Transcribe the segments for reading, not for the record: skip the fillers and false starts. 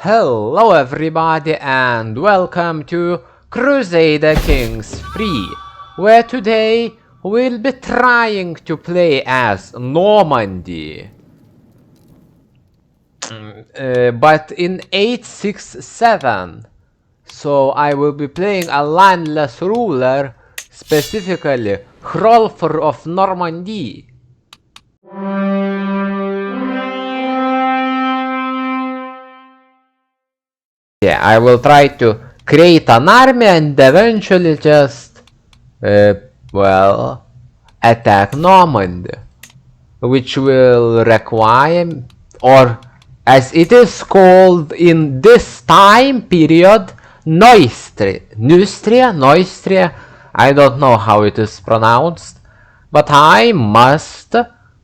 Hello everybody and welcome to Crusader Kings 3, where today we'll be trying to play as Normandy. But in 867, so I will be playing a landless ruler, specifically hrolfr of Normandy. Yeah, I will try to create an army and eventually just, well, attack Normandy, which will require, or as it is called in this time period, Neustria, I don't know how it is pronounced, but I must,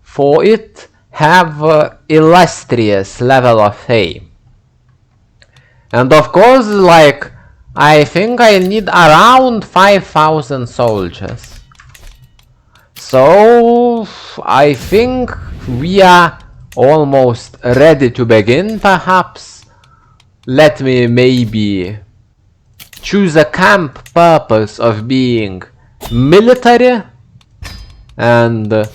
for it, have illustrious level of fame. And of course, like, I think I need around 5,000 soldiers. So, I think we are almost ready to begin, perhaps. Let me maybe choose a camp purpose of being military. And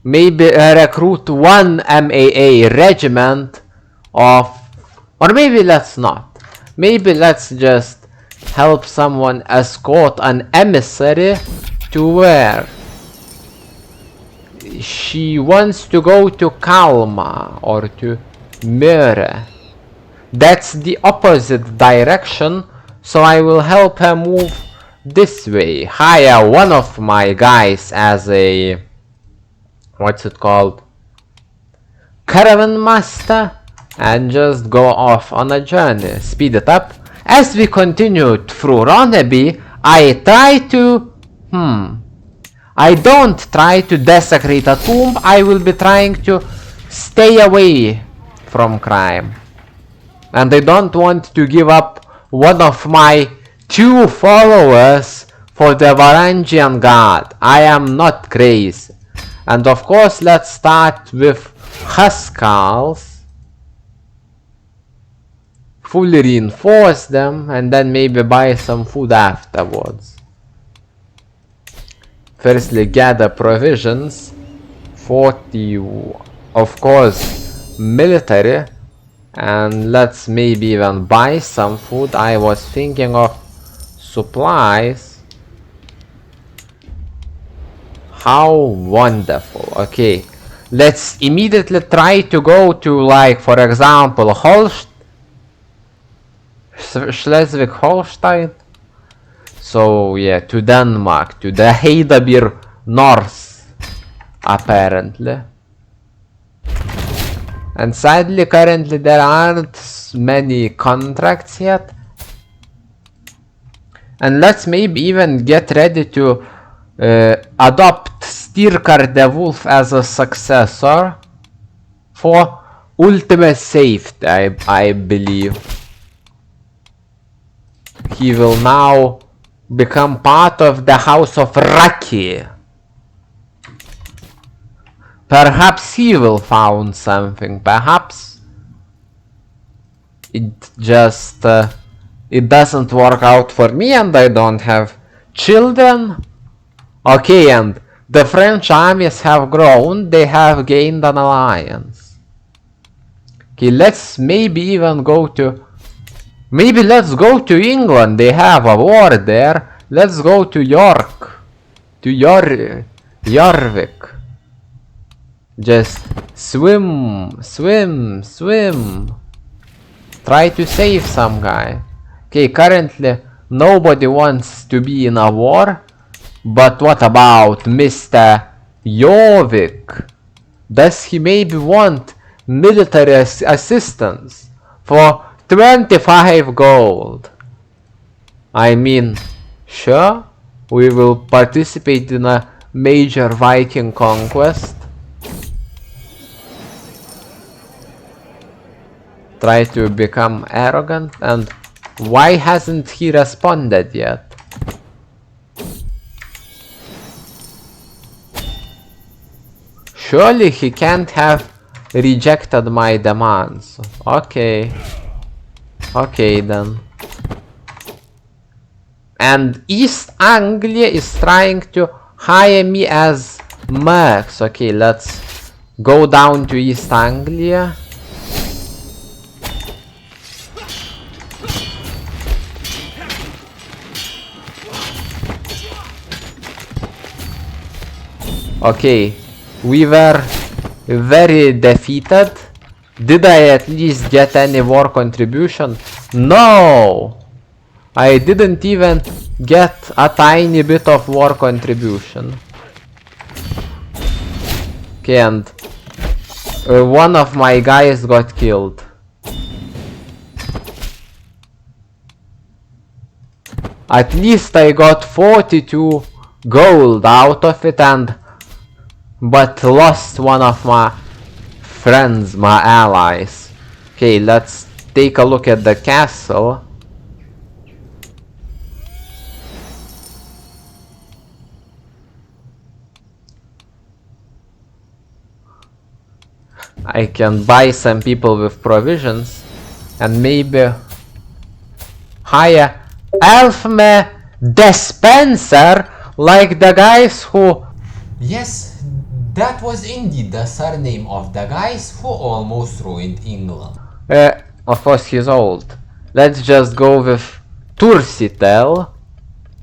maybe recruit one MAA regiment of... Or maybe let's not. Maybe let's just help someone escort an emissary to where? She wants to go to Kalma or to Møre. That's the opposite direction, so I will help her move this way. Hire one of my guys as a... what's it called? Caravan master. And just go off on a journey, speed it up. As we continue through Rollo, I try to... I don't try to desecrate a tomb, I will be trying to stay away from crime. And I don't want to give up one of my 2 followers for the Varangian god. I am not crazy. And of course, let's start with Huskals. Fully reinforce them and then maybe buy some food afterwards. Firstly, gather provisions. 40, of course, military. And let's maybe even buy some food. I was thinking of supplies. How wonderful. Okay, let's immediately try to go to, like, for example, Schleswig-Holstein. So yeah, to Denmark, to the Heidabir North, apparently. And sadly, currently there aren't many contracts yet. And let's maybe even get ready to adopt Stirkar the Wolf as a successor for ultimate safety, I believe. He will now become part of the house of Raki. Perhaps he will found something. Perhaps it just it doesn't work out for me and I don't have children. Okay, and the French armies have grown. They have gained an alliance. Okay, let's maybe even go to... Maybe let's go to England, they have a war there. Let's go to York. To Jorvik. Just swim. Try to save some guy. Okay, currently nobody wants to be in a war. But what about Mr. Jorvik? Does he maybe want military assistance for 25 gold. I mean, sure, we will participate in a major Viking conquest. Try to become arrogant, and why hasn't he responded yet? Surely he can't have rejected my demands. Okay. Okay then. And East Anglia is trying to hire me as mercs. Okay, let's go down to East Anglia. Okay, we were very defeated. Did I at least get any war contribution? No! I didn't even get a tiny bit of war contribution. Okay, and one of my guys got killed. At least I got 42 gold out of it, but lost one of my friends, my allies. Okay, let's take a look at the castle. I can buy some people with provisions and maybe hire hrolfr dispenser like the guys who... Yes, that was indeed the surname of the guys who almost ruined England. Of course he's old. Let's just go with Turcitel.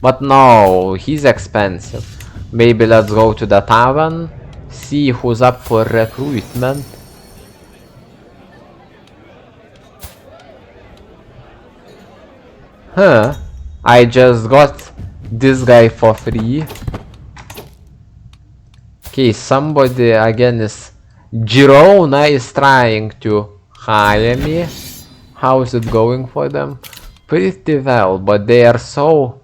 But no, he's expensive. Maybe let's go to the tavern, see who's up for recruitment. Huh, I just got this guy for free. Okay, somebody again is... Girona is trying to hire me. How is it going for them? Pretty well, but they are so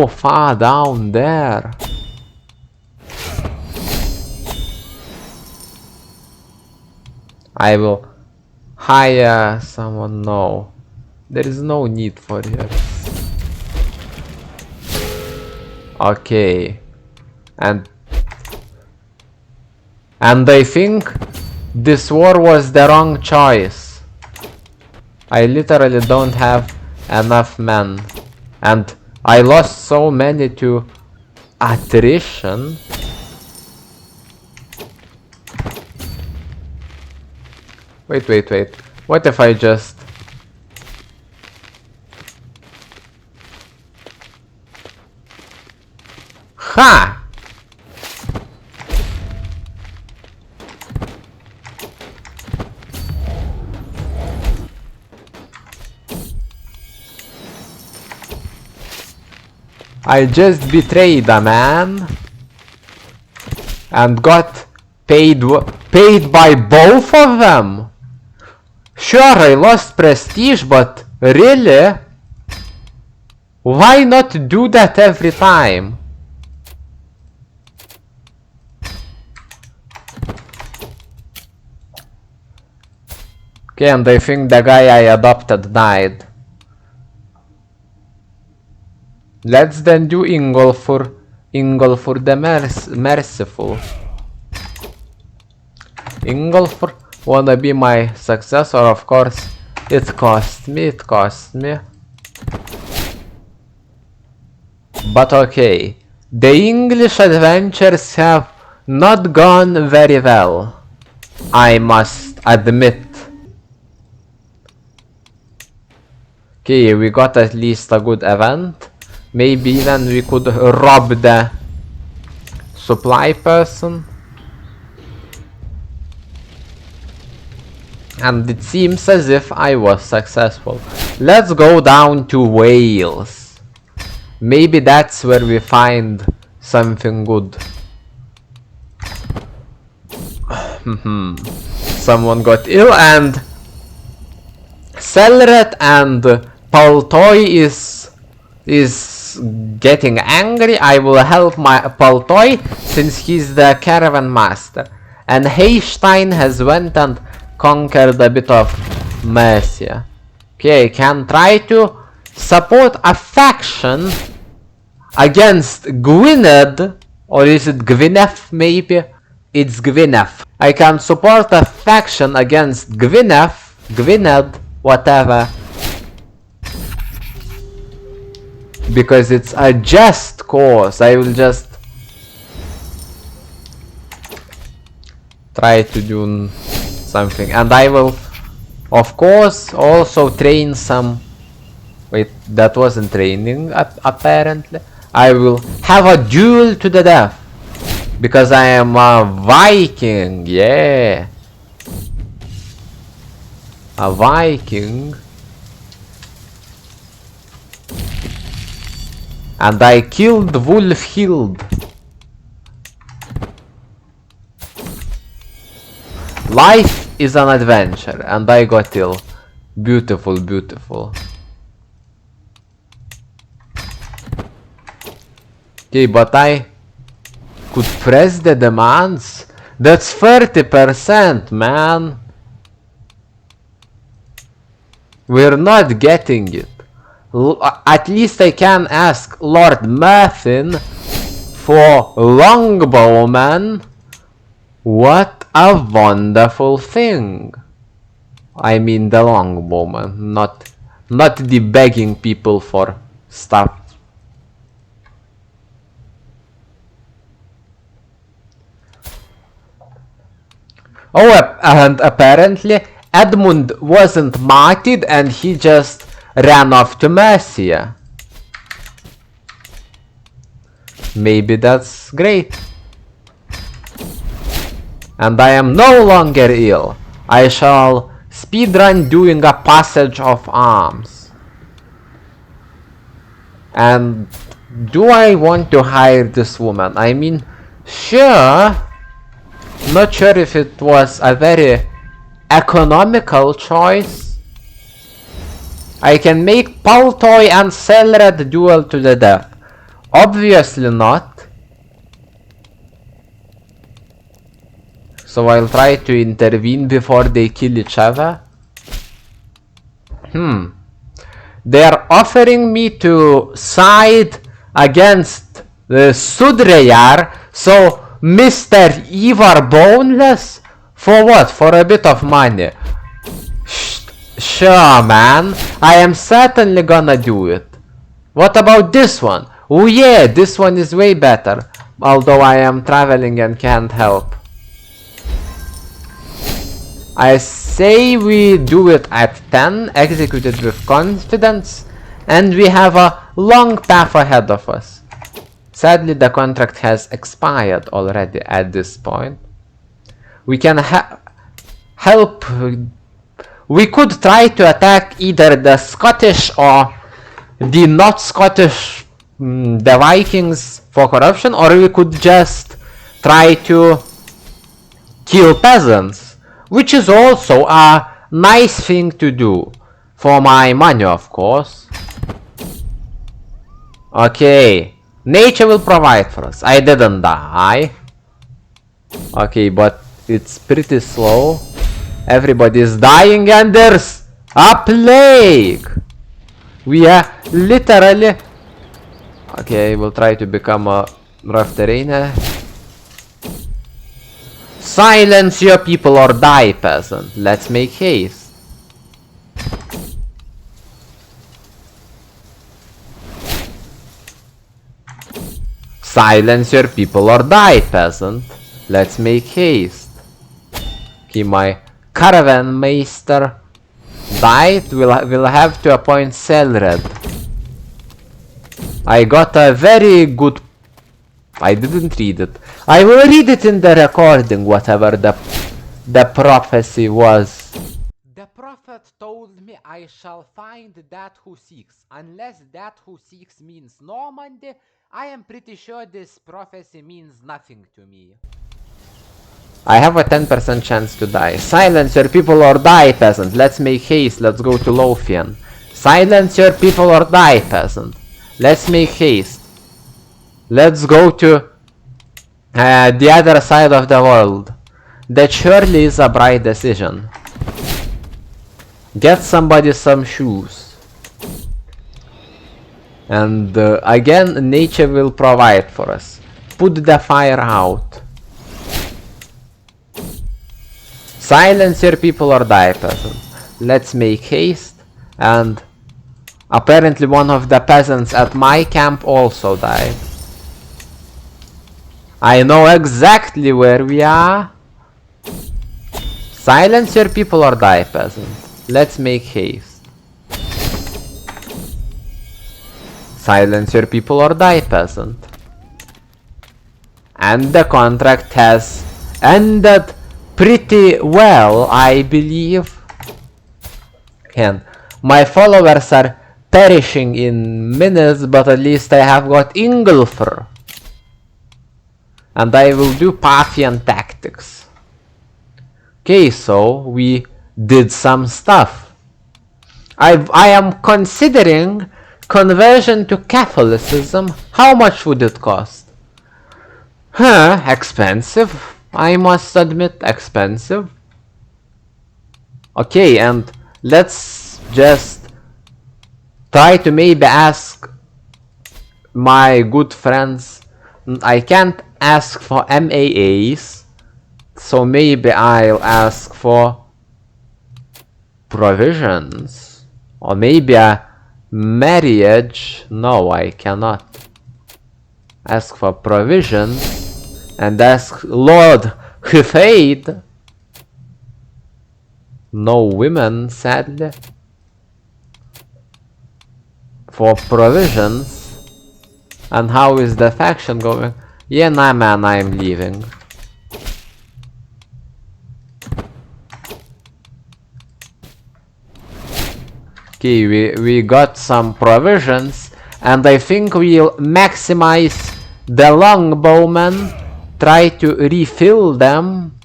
far down there. I will hire someone. No, there is no need for it. Okay, and I think this war was the wrong choice. I literally don't have enough men, and I lost so many to attrition. Wait. What if I just... Ha! I just betrayed a man and got paid by both of them. Sure, I lost prestige, but really? Why not do that every time? Okay, and I think the guy I adopted died. Let's then do Ingolfur the Merciful. Ingolfur wanna be my successor, of course. It cost me. But okay, the English adventures have not gone very well, I must admit. Okay, we got at least a good event. Maybe even we could rob the supply person. And it seems as if I was successful. Let's go down to Wales. Maybe that's where we find something good. Someone got ill, and Selret and Paltoy is getting angry. I will help my Paltoy since he's the caravan master. And Heystein has went and conquered a bit of Mercia. Okay, I can try to support a faction against Gwynedd, or is it Gwynedd maybe? It's Gwynedd. I can support a faction against Gwynedd, whatever. Because it's a just cause. I will just try to do something. And I will, of course, also train some... Wait, that wasn't training, apparently. I will have a duel to the death. Because I am a Viking, yeah. A Viking. And I killed Wolfhild. Life is an adventure, and I got ill. Beautiful, beautiful. Okay, but I could press the demands. That's 30%, man. We're not getting it. At least I can ask Lord Merthin for Longbowman. What a wonderful thing. I mean the Longbowman, not the begging people for stuff. Oh, and apparently Edmund wasn't martyred and he just ran off to Mercia. Maybe that's great. And I am no longer ill. I shall speedrun doing a passage of arms. And do I want to hire this woman? I mean, sure. Not sure if it was a very economical choice. I can make Paltoy and Selred duel to the death. Obviously not. So I'll try to intervene before they kill each other. They are offering me to side against the Sudreyar, so Mr. Ivar Boneless? For what? For a bit of money. Sure, man. I am certainly gonna do it. What about this one? Oh yeah, this one is way better. Although I am traveling and can't help. I say we do it at 10, execute it with confidence, and we have a long path ahead of us. Sadly, the contract has expired already at this point. We can help. We could try to attack either the Scottish or the not Scottish, the Vikings for corruption, or we could just try to kill peasants, which is also a nice thing to do. For my money, of course. Okay. Nature will provide for us. I didn't die. Okay, but it's pretty slow. Everybody is dying and there's a plague. We are literally... Okay, we'll try to become a rough terrainer. Silence your people or die, peasant. Let's make haste. Silence your people or die, peasant. Let's make haste. Okay, my caravan meister died. We'll have to appoint Selred. I got a very good... I didn't read it. I will read it in the recording, whatever the prophecy was. The prophet told me I shall find that who seeks. Unless that who seeks means Normandy, I am pretty sure this prophecy means nothing to me. I have a 10% chance to die. Silence your people or die, peasant. Let's make haste. Let's go to Lothian. Silence your people or die, peasant. Let's make haste. Let's go to the other side of the world. That surely is a bright decision. Get somebody some shoes. And again, nature will provide for us. Put the fire out. Silence your people or die, peasant. let's make haste. And apparently one of the peasants at my camp also died. I know exactly where we are. Silence your people or die, peasant. Let's make haste. Silence your people or die, peasant. And the contract has ended pretty well, I believe. And my followers are perishing in minutes, but at least I have got hrolfr. And I will do Parthian tactics. Okay, so we did some stuff. I am considering conversion to Catholicism. How much would it cost? Expensive. I must admit, expensive. Okay, and let's just try to maybe ask my good friends. I can't ask for MAAs, so maybe I'll ask for provisions. Or maybe a marriage. No, I cannot. Ask for provisions and ask Lord Hifade. No women, sadly. For provisions. And how is the faction going? Yeah, nah man, I'm leaving. Okay, we got some provisions, and I think we'll maximize the longbowmen, try to refill them.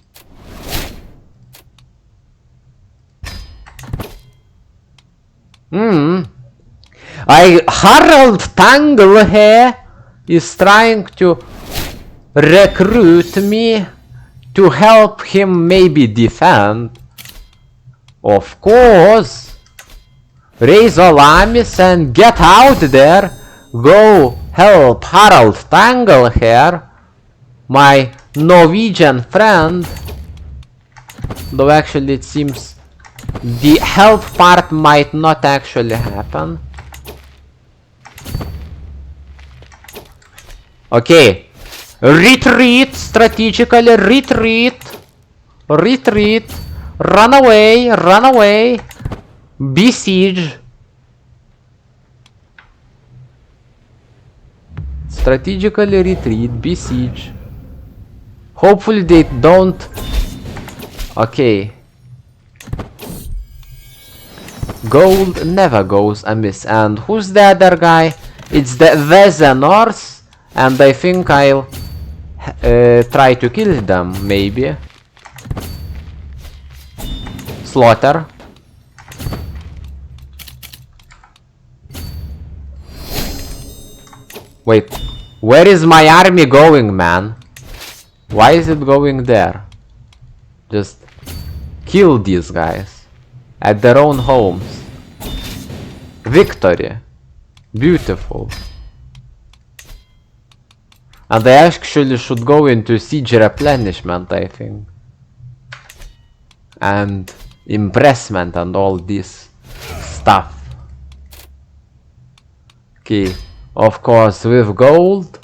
hrolfr here is trying to recruit me to help him maybe defend. Of course. Raise all armies and get out there. Go help hrolfr here, my Norwegian friend. Though actually it seems the help part might not actually happen. Okay. Retreat, strategically retreat. Retreat. Run away, run away. Besiege. Strategically retreat, besiege. Hopefully they don't. Okay. Gold never goes amiss. And who's the other guy? It's the Vezenors. And I think I'll try to kill them, maybe. Slaughter. Wait, where is my army going, man? Why is it going there? Just kill these guys at their own homes. Victory. Beautiful. And I actually should go into siege replenishment, I think. And impressment and all this stuff. Okay. Of course, with gold.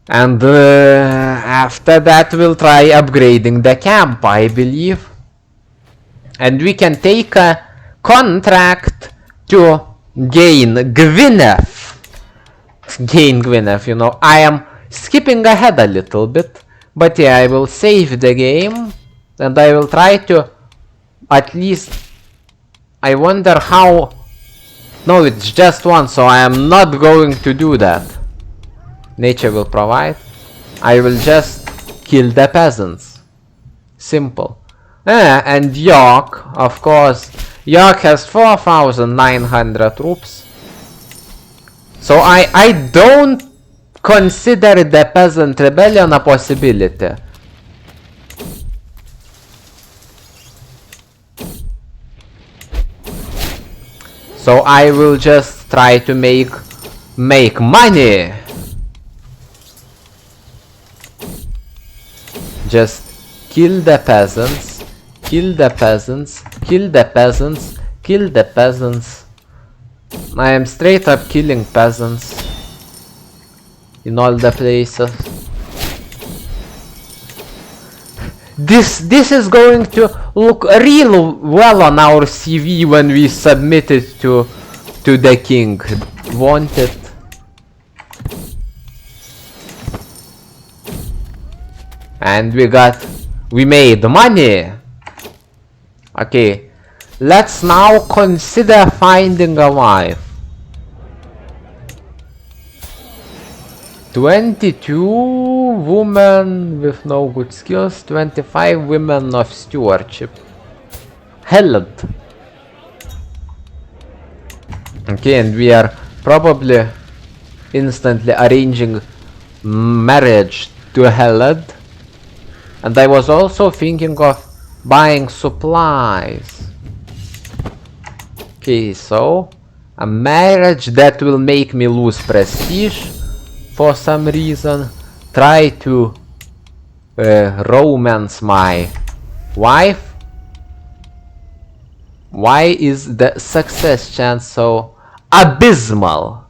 And after that we'll try upgrading the camp, I believe. And we can take a contract to gain Gwyneth. Gain Gwyneth, you know. I am skipping ahead a little bit. But yeah, I will save the game. And I will try to at least... I wonder how... No, it's just one, so I am not going to do that. Nature will provide. I will just kill the peasants. Simple. And York, of course. York has 4,900 troops. So I don't consider the peasant rebellion a possibility. So I will just try to make money. Just kill the peasants, Kill the peasants. Kill the peasants. Kill the peasants. I am straight up killing peasants in all the places. This is going to look real well on our CV when we submit it to the king, won't it? And we made money. Okay, let's now consider finding a wife. 22 women with no good skills, 25 women of stewardship. Held. Okay, and we are probably instantly arranging marriage to Held. And I was also thinking of buying supplies. Okay, so a marriage that will make me lose prestige for some reason. Try to romance my wife. Why is the success chance so abysmal?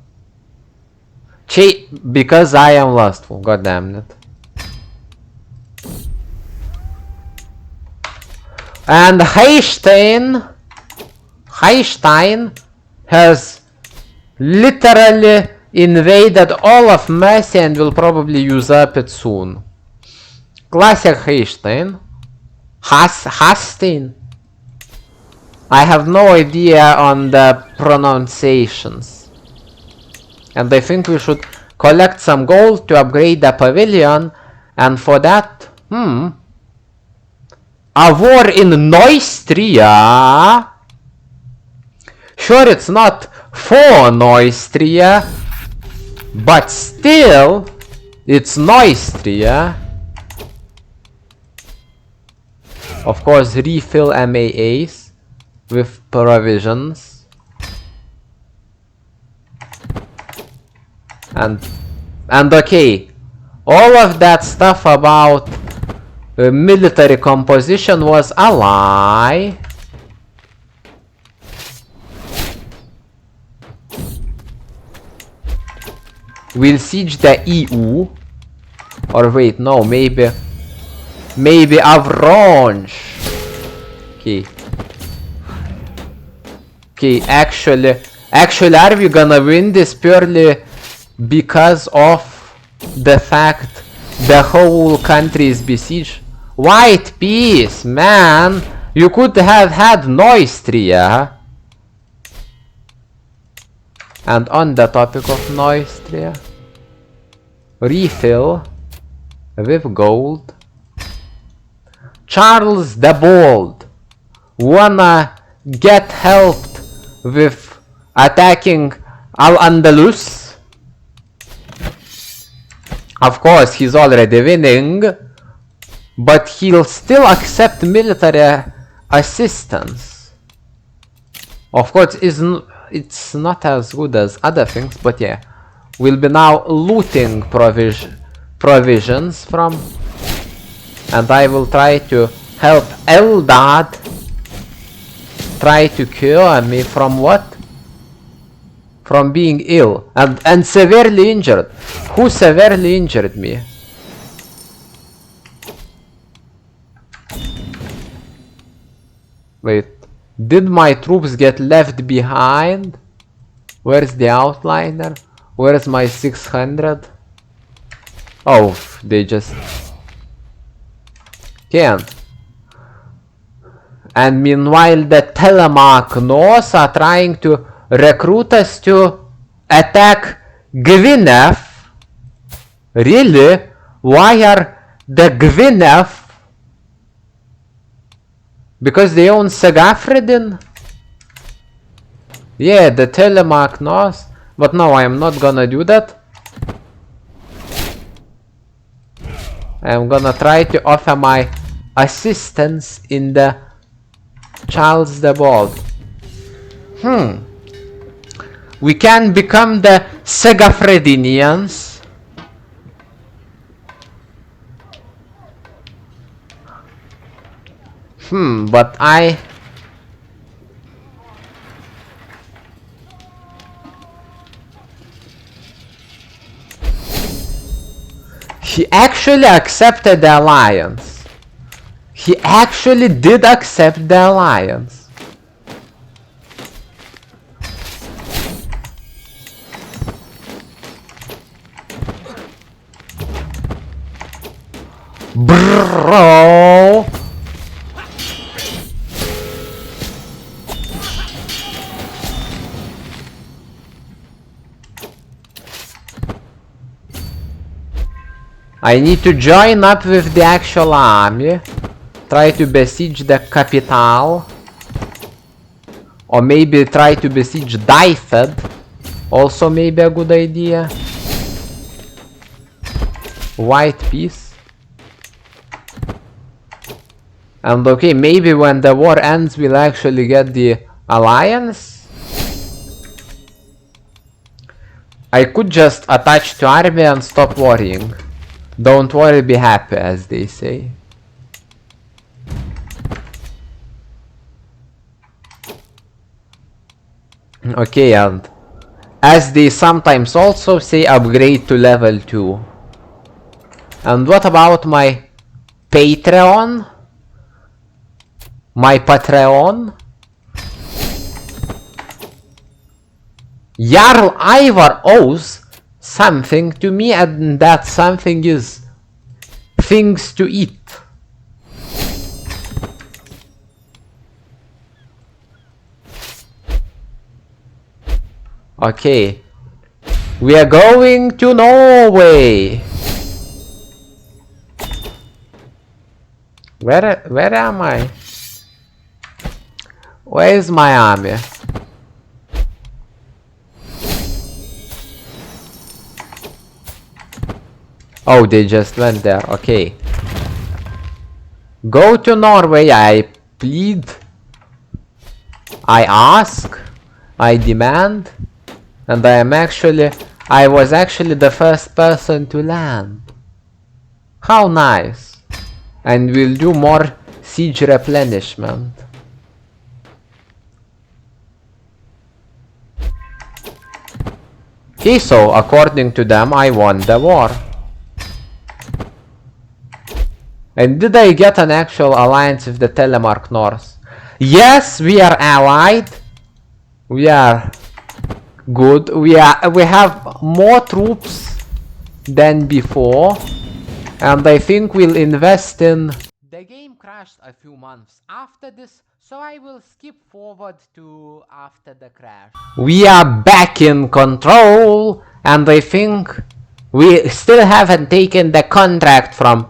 Because I am lustful, god damn it. And Haystein has literally invaded all of Mercy and will probably usurp it soon. Classic Haystein. Hastein. I have no idea on the pronunciations. And I think we should collect some gold to upgrade the pavilion, and for that, a war in Neustria? Sure, it's not for Neustria, but still, it's Neustria. Of course, refill MAAs with provisions. And okay, all of that stuff about military composition was a lie. We'll siege the EU. Or wait, no, maybe Avranches. Okay. Okay, actually, are we gonna win this purely because of the fact the whole country is besieged? White peace, man! You could have had Neustria. And on the topic of Neustria, refill with gold. Charles the Bold wanna get helped with attacking Al-Andalus. Of course, he's already winning, but he'll still accept military assistance. Of course, it's not as good as other things, but yeah. We'll be now looting provisions from, and I will try to help Eldad try to cure me from what? From being ill and severely injured. Who severely injured me? Wait, did my troops get left behind? Where's the outliner? Where's my 600? Oh, they just can't. And meanwhile the Telemachnos are trying to recruit us to attack Gwynedd. Really? Why are the Gwynedd? Because they own Segafreddin? Yeah, the Telemachnos. But no, I am not gonna do that. I am gonna try to offer my assistance in the Charles the Bold. We can become the Segafreddinians. But he actually accepted the alliance. He actually did accept the alliance. Bro. I need to join up with the actual army. Try to besiege the capital. Or maybe try to besiege Dyfed. Also maybe a good idea. White peace. And okay, maybe when the war ends we'll actually get the alliance. I could just attach to army and stop worrying. Don't worry, be happy, as they say. Okay, and as they sometimes also say, upgrade to level 2. And what about my Patreon? My Patreon? Jarl Ivar owes something to me, and that something is things to eat. Okay, we are going to Norway. Where am I? Where is my army? Oh, they just went there. Okay. Go to Norway, I plead. I ask. I demand. And I was actually the first person to land. How nice. And we'll do more siege replenishment. Okay, so according to them, I won the war. And did I get an actual alliance with the Telemark North? Yes, we are allied. We are good. We have more troops than before. And I think we'll invest in... The game crashed a few months after this, so I will skip forward to after the crash. We are back in control, and I think we still haven't taken the contract from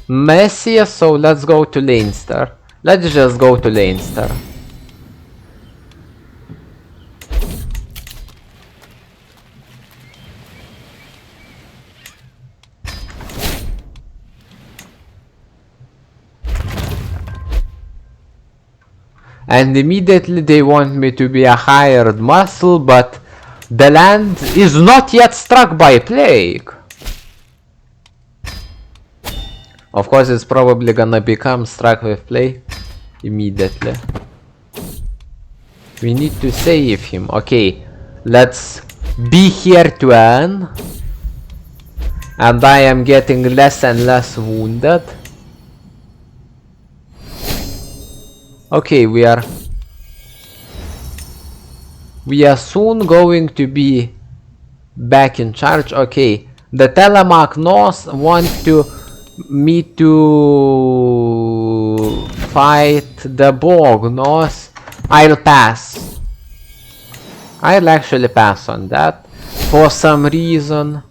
Messi, so let's go to Leinster. Let's just go to Leinster. And immediately they want me to be a hired muscle, but the land is not yet struck by plague. Of course, it's probably gonna become struck with plague immediately. We need to save him. Okay, let's be here to earn. And I am getting less and less wounded. Okay, we are soon going to be back in charge. Okay, the Telemark North want me to fight the Borg North. I'll pass. I'll actually pass on that for some reason.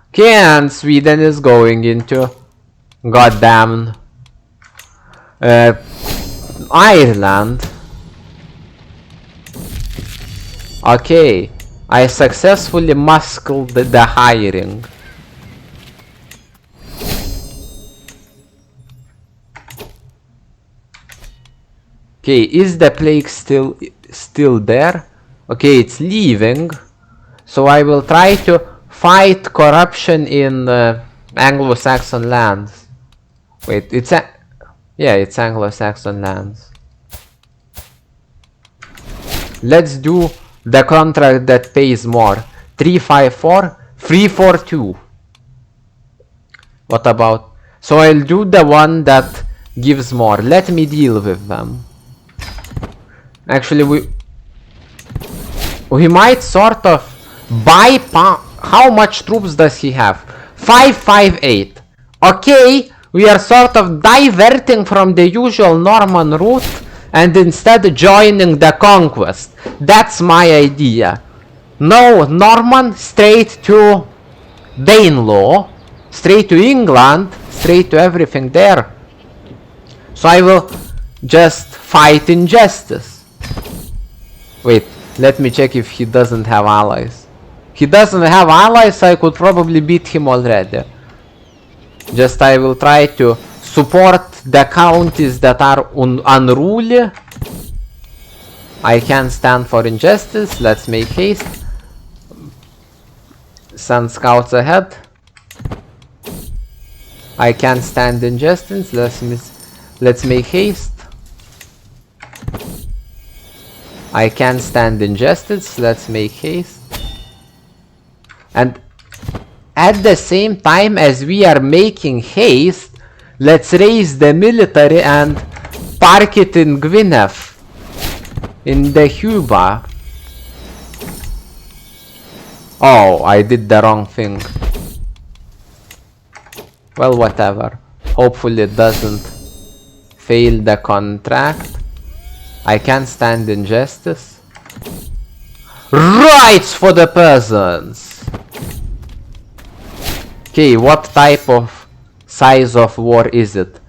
Okay, and Sweden is going into goddamn Ireland. Okay, I successfully muscled the hiring. Okay, is the plague still there? Okay, it's leaving. So I will try to fight corruption in Anglo-Saxon lands. Wait, it's a... Yeah, it's Anglo-Saxon lands. Let's do the contract that pays more. 354, 342. What about... So I'll do the one that gives more. Let me deal with them. Actually, we might sort of bypass... How much troops does he have? 558. Okay, we are sort of diverting from the usual Norman route and instead joining the conquest. That's my idea. No Norman, straight to Danelaw, straight to England, straight to everything there. So I will just fight injustice. Wait, let me check if he doesn't have allies. He doesn't have allies, so I could probably beat him already. Just I will try to support the counties that are unruly. I can stand for injustice. Let's make haste. Send scouts ahead. I can't stand injustice. Let's make haste. I can't stand injustice. Let's make haste. And at the same time as we are making haste, let's raise the military and park it in Gwynedd, in the Huba. Oh, I did the wrong thing. Well, whatever. Hopefully it doesn't fail the contract. I can't stand injustice. Rights for the peasants! Okay, what type of size of war is it?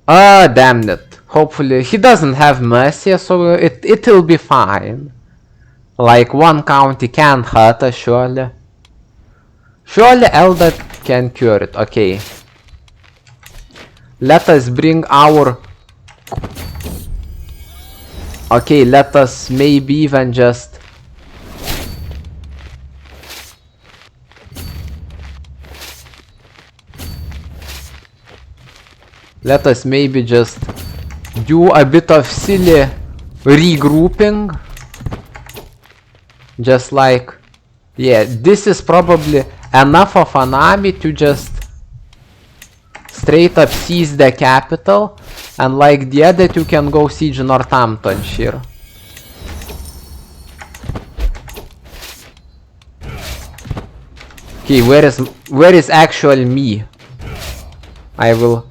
Ah, damn it. Hopefully he doesn't have mercy, so it'll be fine. Like one county can hurt us, surely. Surely Elder can cure it. Okay. Let us bring our... Okay, let us maybe even just... Let us maybe just do a bit of silly regrouping. Just like... Yeah, this is probably enough of an army to just straight up seize the capital, and like the other two can go siege Northamptonshire. Okay, where is actual me? I will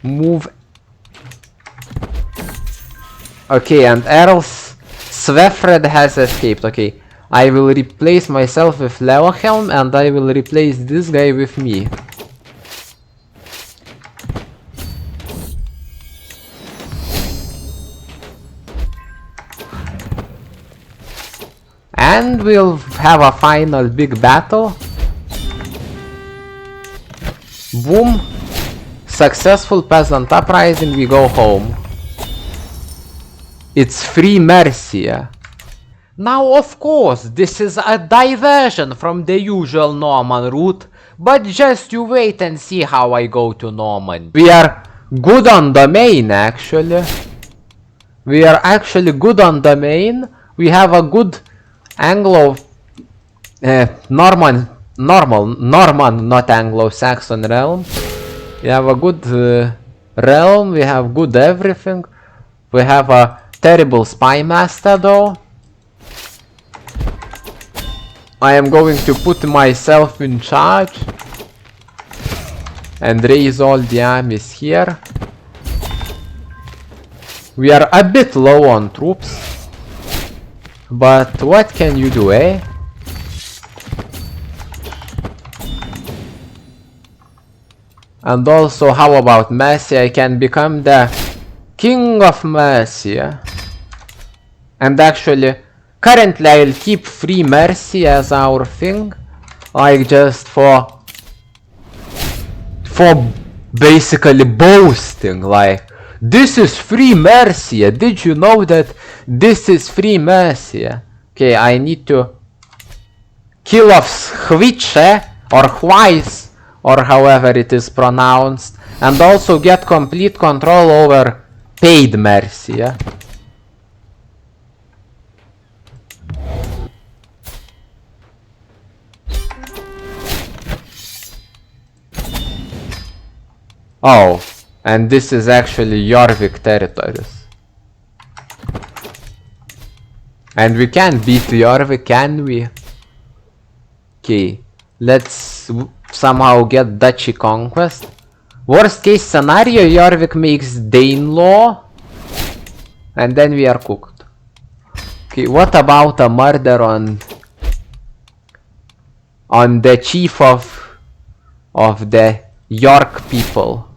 move. Okay, and Earl Swefred has escaped. Okay, I will replace myself with Leohelm, and I will replace this guy with me. And we'll have a final big battle. Boom. Successful peasant uprising, we go home. It's free Mercia. Now of course, this is a diversion from the usual Norman route, but just you wait and see how I go to Normandy. We are good on domain actually. We are actually good on domain. We have a good Anglo... Norman, not Anglo-Saxon realm. We have a good realm, we have good everything. We have a terrible spy master though. I am going to put myself in charge and raise all the armies here. We are a bit low on troops, but what can you do, eh? And also, how about Mercia? I can become the King of Mercia. And actually, currently I'll keep Free Mercy as our thing. Like just for basically boasting, like, this is Free Mercia. Did you know that this is Free Mercia? Okay, I need to kill off Hvice or Hwais or however it is pronounced, and also get complete control over paid mercy, yeah? Oh, and this is actually Jorvik territories. And we can't beat Jorvik, can we? Okay, let's somehow get Duchy conquest. Worst case scenario, Jorvik makes Danelaw, and then we are cooked. Okay, what about a murder on the chief of the York people?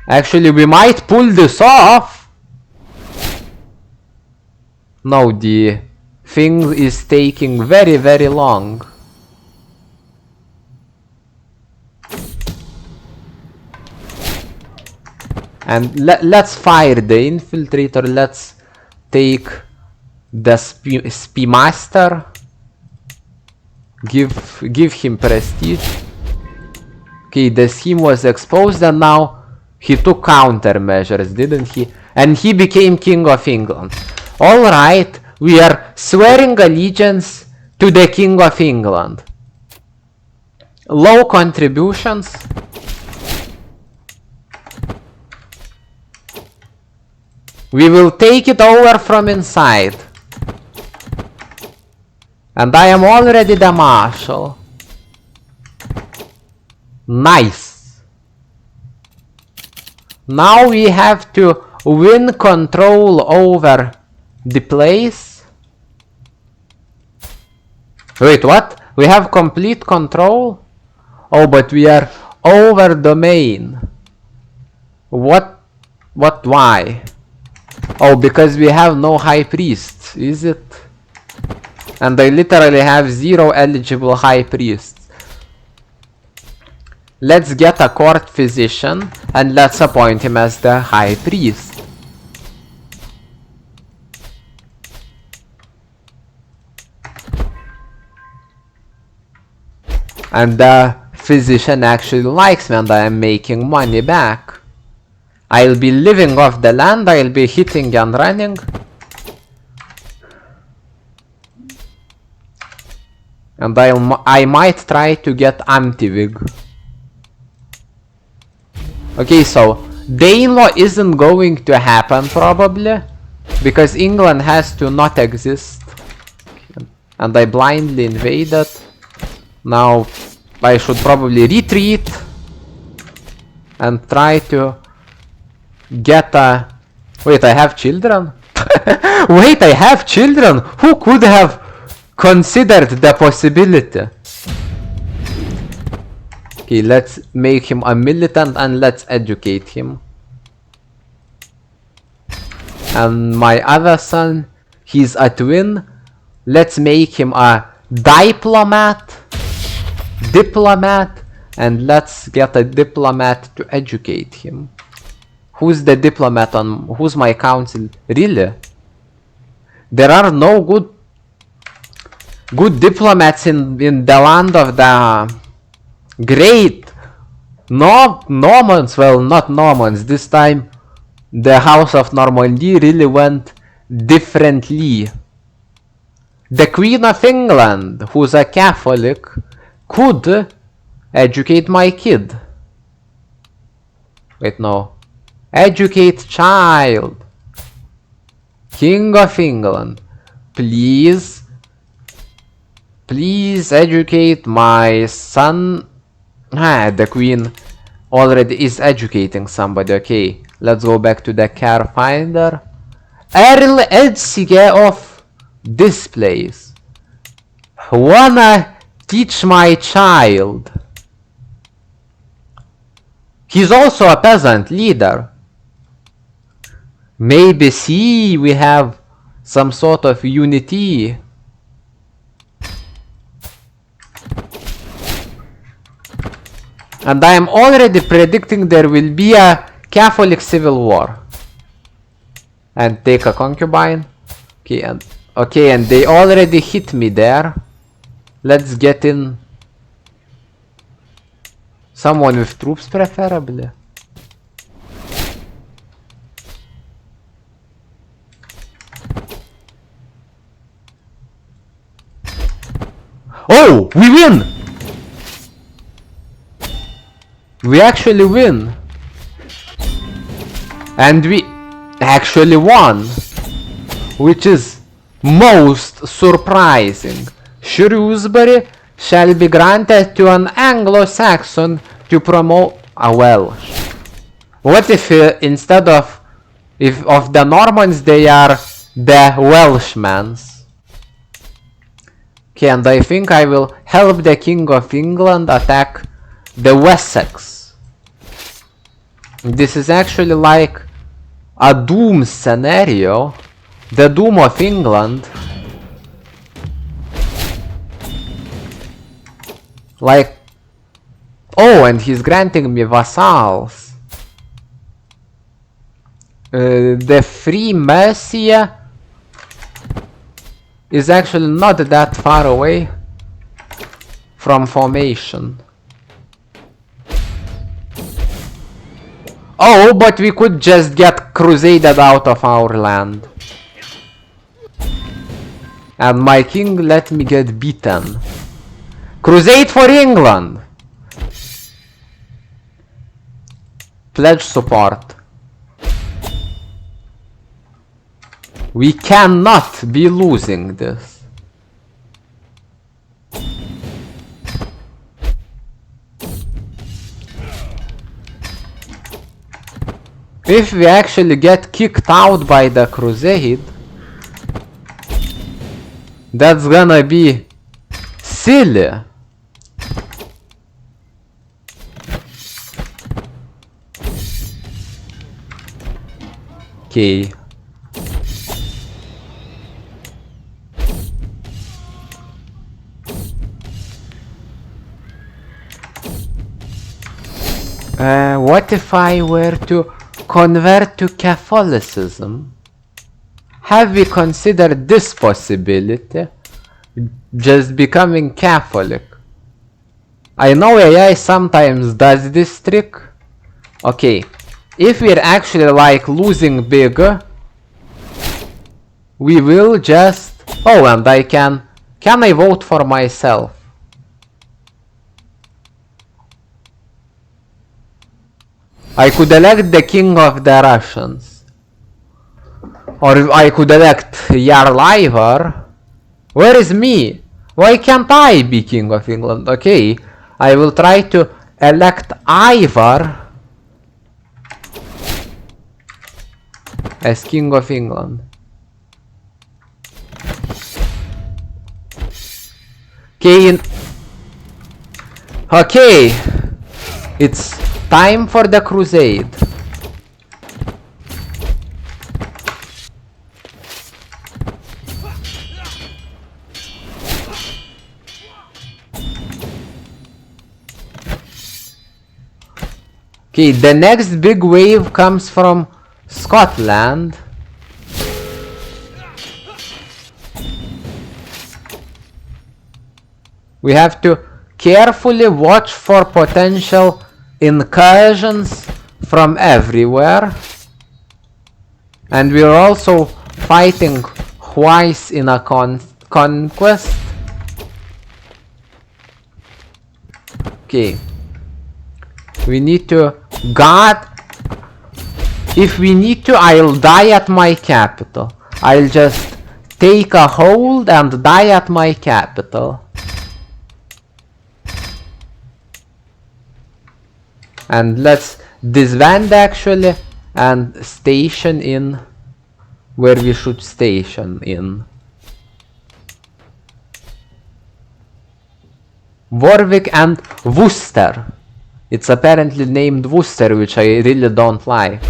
Actually, we might pull this off. No, the thing is taking very, very long. And let's fire the infiltrator. Let's take the spy master. Give him prestige. Okay, the scheme was exposed, and now he took countermeasures, didn't he? And he became King of England. Alright, we are swearing allegiance to the King of England. Low contributions. We will take it over from inside. And I am already the marshal. Nice. Now we have to win control over the place. Wait, what? We have complete control? Oh, but we are over domain. What? Why? Oh, because we have no high priest, is it? And I literally have 0 eligible high priests. Let's get a court physician and let's appoint him as the high priest. And the physician actually likes me and I am making money back. I'll be living off the land, I'll be hitting and running. And I might try to get Antivig. Okay, so Danelaw isn't going to happen probably, because England has to not exist. And I blindly invaded. Now I should probably retreat and try to get a... Wait, I have children? Wait, I have children? Who could have considered the possibility? Okay, let's make him a militant and let's educate him. And my other son, he's a twin. Let's make him a diplomat, and let's get a diplomat to educate him. Who's the diplomat on who's my council? Really? There are no good diplomats in the land of the great Normans. Well, not Normans. This time the House of Normandy really went differently. The Queen of England, who's a Catholic, could educate my kid. Wait, no. Educate child. King of England, please educate my son. The Queen already is educating somebody. Okay, let's go back to the car finder. Earl Edsige of this place. Wanna teach my child. He's also a peasant leader. Maybe see we have some sort of unity. And I am already predicting there will be a Catholic civil war. And take a concubine. Okay, and Okay, and they already hit me there. Let's get in. Someone with troops, preferably. Oh! We win! We actually win. And we actually won. Which is most surprising. Shrewsbury shall be granted to an Anglo-Saxon to promote a Welsh. What if instead of the Normans they are the Welshmans? Okay, and I think I will help the King of England attack the Wessex. This is actually like a Doom scenario. The Doom of England. Like... Oh, and he's granting me vassals. The Free Mercia is actually not that far away from formation. Oh, but we could just get crusaded out of our land. And my king let me get beaten. Crusade for England! Pledge support. We cannot be losing this. If we actually get kicked out by the crusade, that's gonna be silly. Okay. What if I were to convert to Catholicism? Have we considered this possibility? Just becoming Catholic. I know AI sometimes does this trick. Okay, if we're actually like losing big, we will just... Oh, and I can I vote for myself? I could elect the king of the Russians. Or I could elect Jarl Ivar. Where is me? Why can't I be king of England? Okay, I will try to elect Ivar as king of England. Okay, okay, it's time for the crusade. Okay, the next big wave comes from Scotland. We have to carefully watch for potential incursions from everywhere. And we are also fighting twice in a conquest. Okay. We need to guard. If we need to, I'll die at my capital. I'll just take a hold and die at my capital. And let's disband actually and station in where we should station in. Warwick and Worcester. It's apparently named Worcester, which I really don't like.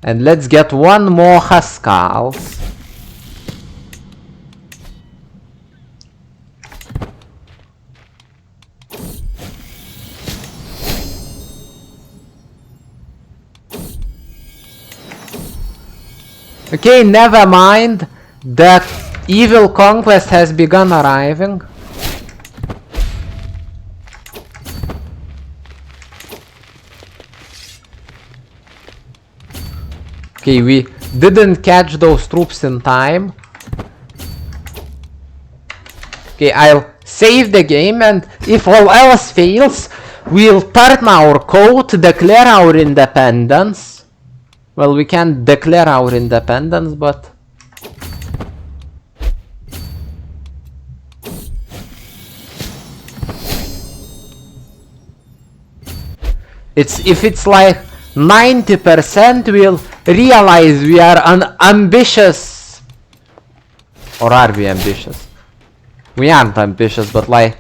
And let's get one more Huskarls. Okay, never mind. The evil conquest has begun arriving. Okay, we didn't catch those troops in time. Okay, I'll save the game, and if all else fails, we'll turn our coat, declare our independence. Well, we can't declare our independence, but... if it's like 90%, we'll realize we are ambitious. Or are we ambitious? We aren't ambitious, but like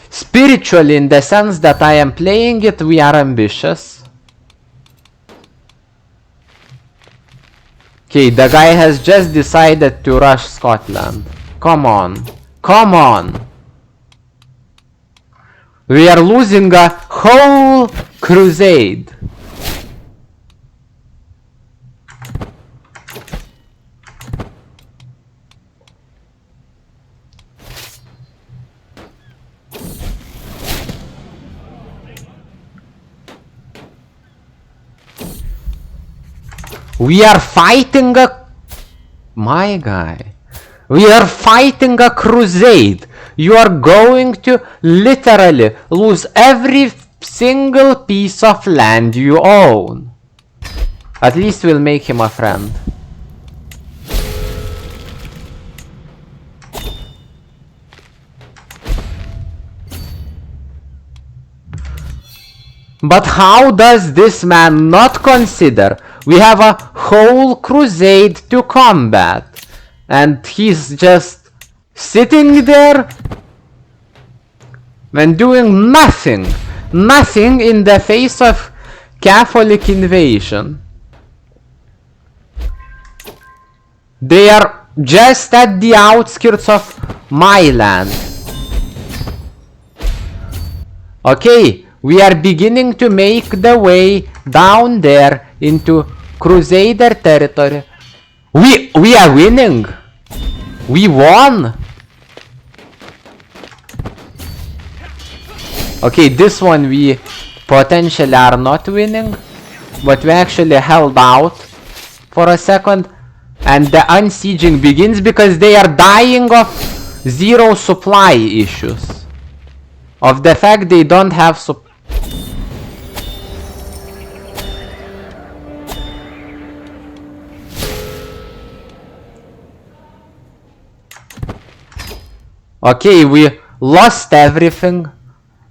spiritually, in the sense that I am playing it, we are ambitious. Okay, the guy has just decided to rush Scotland. Come on. Come on. We are losing a whole crusade. We are fighting a... My guy. We are fighting a crusade. You are going to literally lose every single piece of land you own. At least we'll make him a friend. But how does this man not consider we have a whole crusade to combat? And he's just sitting there and doing nothing. Nothing in the face of Catholic invasion. They are just at the outskirts of my land. Okay, we are beginning to make the way down there into Crusader territory. We are winning. We won. Okay, this one we potentially are not winning, but we actually held out for a second, and the unsieging begins because they are dying of zero supply issues. Of the fact they don't have Okay, we lost everything.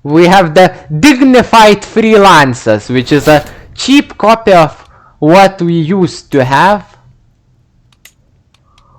We have the dignified freelancers, which is a cheap copy of what we used to have.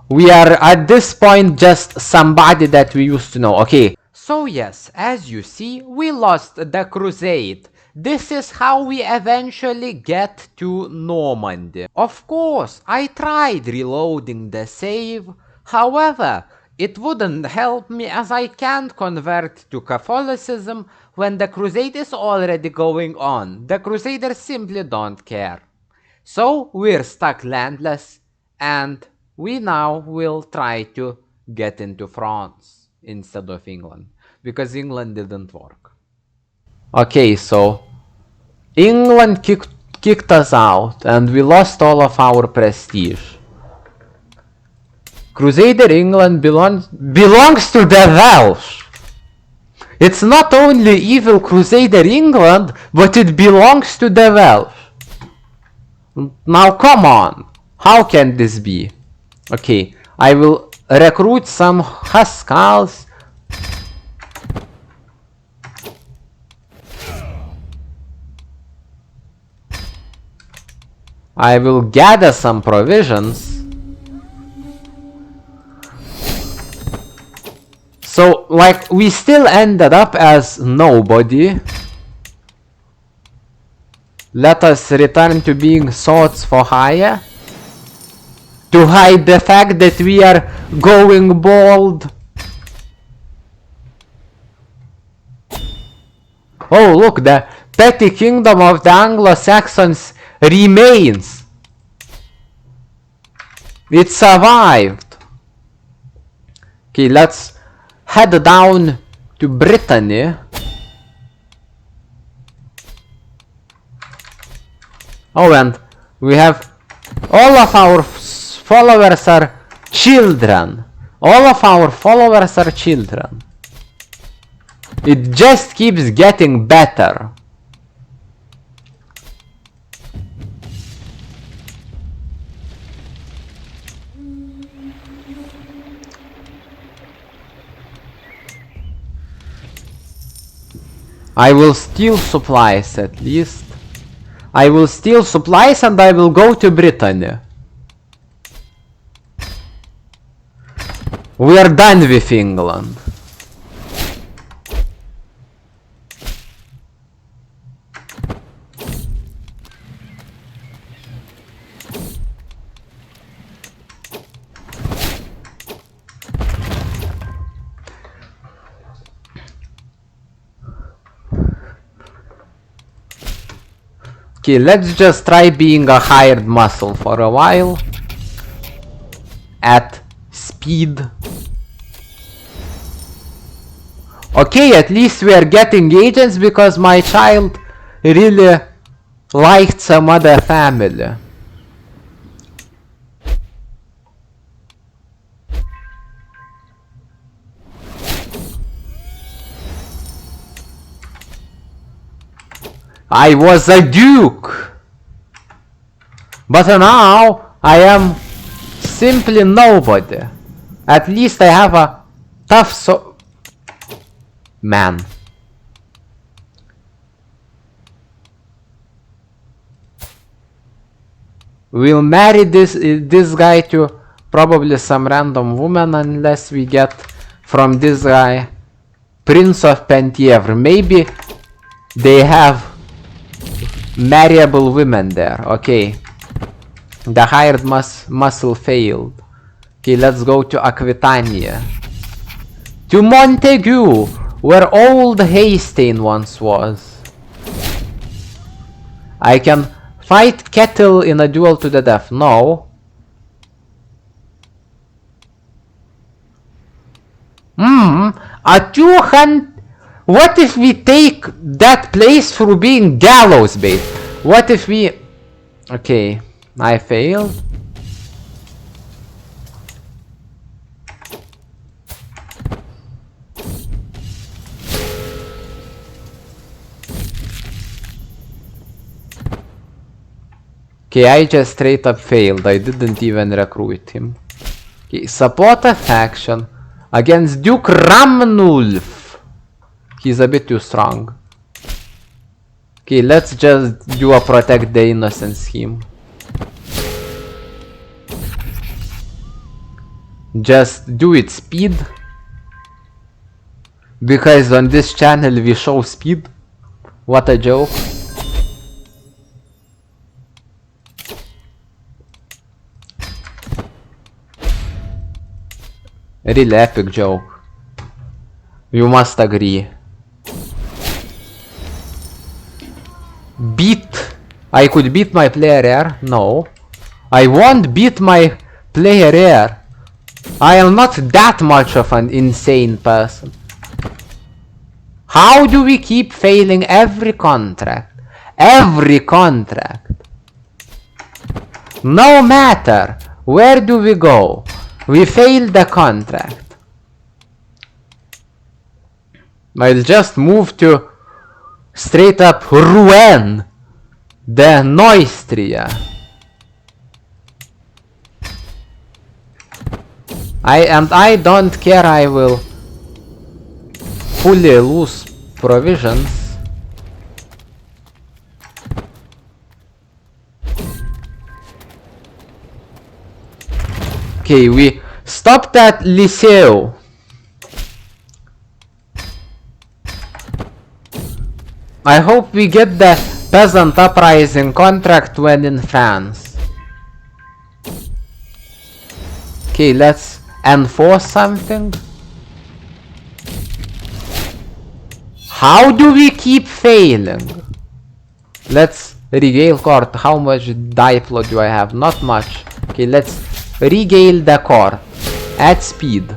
We are at this point just somebody that we used to know. Okay. So yes, as you see, we lost the crusade. This is how we eventually get to Normandy. Of course, I tried reloading the save. However, it wouldn't help me as I can't convert to Catholicism when the crusade is already going on. The Crusaders simply don't care. So we're stuck landless, and we now will try to get into France instead of England, because England didn't work. Okay, so England kicked us out and we lost all of our prestige. Crusader England belongs to the Welsh. It's not only evil Crusader England, but it belongs to the Welsh. Now come on, how can this be? Okay, I will recruit some Huskals. I will gather some provisions. So, like, we still ended up as nobody. Let us return to being swords for hire. To hide the fact that we are going bald. Oh, look, the petty kingdom of the Anglo-Saxons remains. It survived. Okay, let's head down to Brittany. Oh, and we have all of our followers are children. All of our followers are children. It just keeps getting better. I will steal supplies at least. I will steal supplies and I will go to Brittany. We are done with England. Okay, let's just try being a hired muscle for a while. At speed. Okay, at least we are getting agents because my child really liked some other family. I was a duke, but now I am simply nobody. At least I have a tough man. We'll marry this guy to probably some random woman unless we get from this guy Prince of Penthievre. Maybe they have marryable women there. Okay. The hired muscle failed. Okay, let's go to Aquitania. To Montague, where old Haystain once was. I can fight Kettle in a duel to the death. No. A 200... What if we take that place through being gallows bait? What if we... Okay, I failed. Okay, I just straight up failed. I didn't even recruit him. Okay, support a faction against Duke Ramnulf. He's a bit too strong. Okay, let's just do a protect the innocent scheme. Just do it speed. Because on this channel we show speed. What a joke. A really epic joke. You must agree. I could beat my player here. No. I won't beat my player here. I am not that much of an insane person. How do we keep failing every contract? Every contract. No matter where do we go, we fail the contract. I'll just move to straight up Rouen de Neustria. I don't care. I will fully lose provisions. Okay, we stopped at Liceu. I hope we get the peasant uprising contract when in France. Okay, let's enforce something. How do we keep failing? Let's regale court. How much die flow do I have? Not much. Okay, let's Regale decor. Add speed.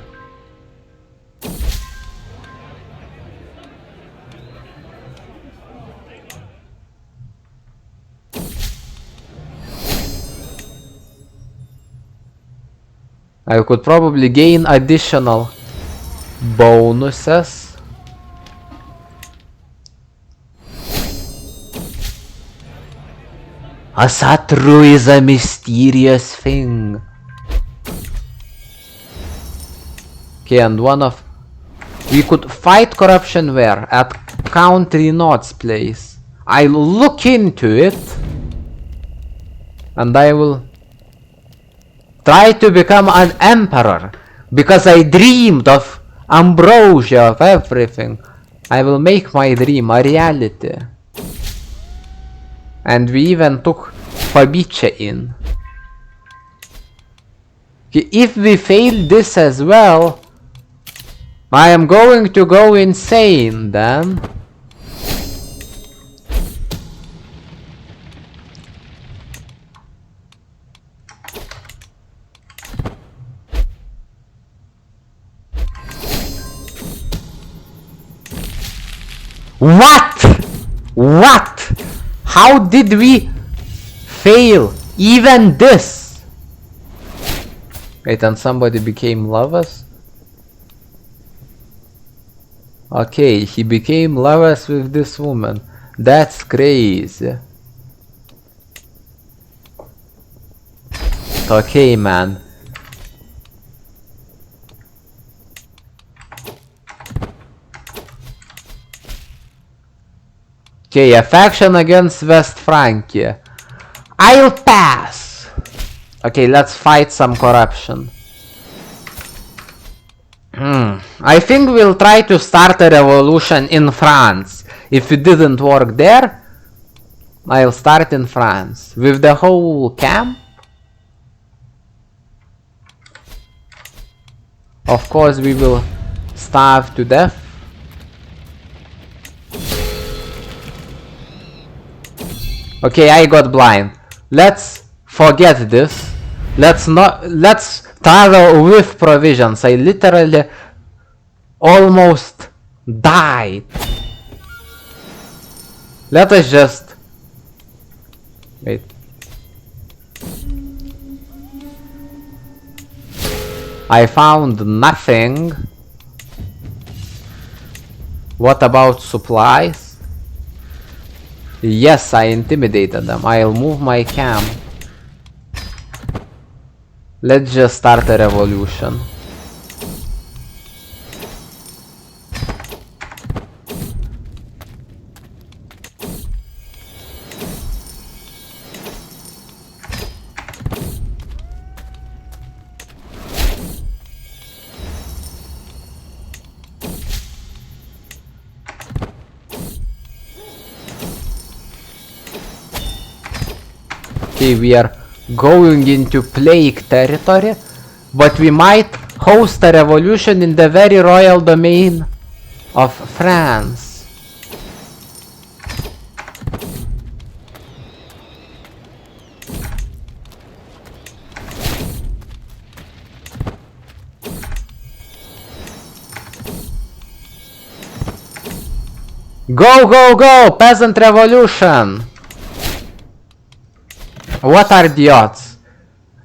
I could probably gain additional bonuses. A Satru is a mysterious thing. Okay, and one of... We could fight corruption where? At Country Nod's place. I'll look into it. And I will try to become an emperor. Because I dreamed of ambrosia, of everything. I will make my dream a reality. And we even took Fabice in. Okay, if we fail this as well, I am going to go insane then. What? What? How did we fail even this? Wait, and somebody became lovers? Okay, he became lovers with this woman. That's crazy. Okay, man. Okay, a faction against West Francia. I'll pass! Okay, let's fight some corruption. I think we'll try to start a revolution in France. If it didn't work there, I'll start in France. With the whole camp? Of course we will starve to death. Okay, I got blind. Let's forget this. Let's travel with provisions. I literally almost died. Let us just wait. I found nothing. What about supplies? Yes, I intimidated them. I'll move my camp. Let's just start a revolution. Okay, we are going into plague territory, but we might host a revolution in the very royal domain of France. Go, go, go! Peasant revolution! What are the odds?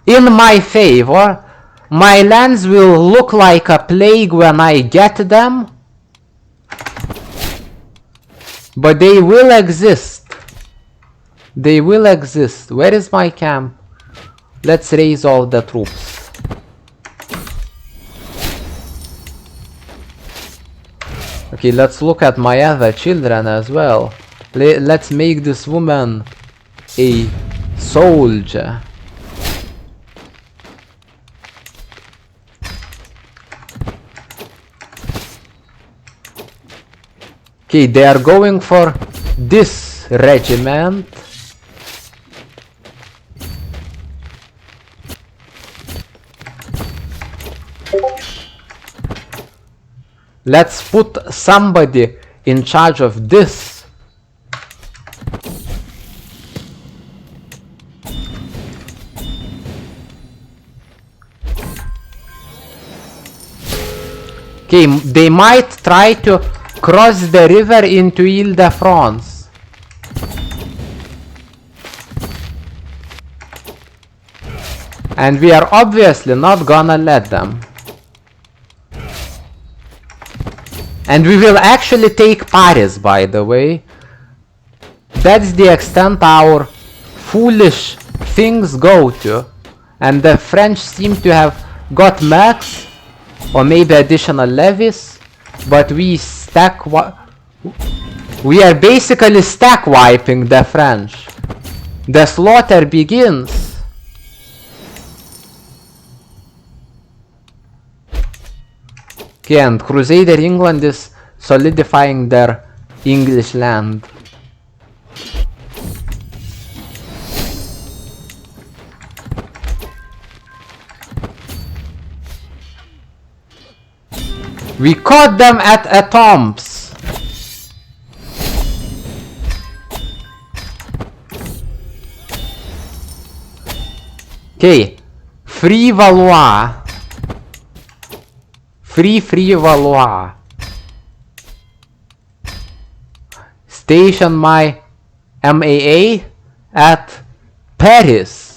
In my favor, my lands will look like a plague when I get them, but they will exist. They will exist. Where is my camp? Let's raise all the troops. Okay, let's look at my other children as well. Let's make this woman a soldier. Okay, they are going for this regiment. Let's put somebody in charge of this. Okay, they might try to cross the river into Ile-de-France. And we are obviously not gonna let them. And we will actually take Paris, by the way. That's the extent our foolish things go to. And the French seem to have got max, or maybe additional levies, but we are basically stack wiping the French. The slaughter begins. Okay, and Crusader England is solidifying their English land. We caught them at Etampes. Okay, Free Valois. Free Valois. Station my MAA at Paris.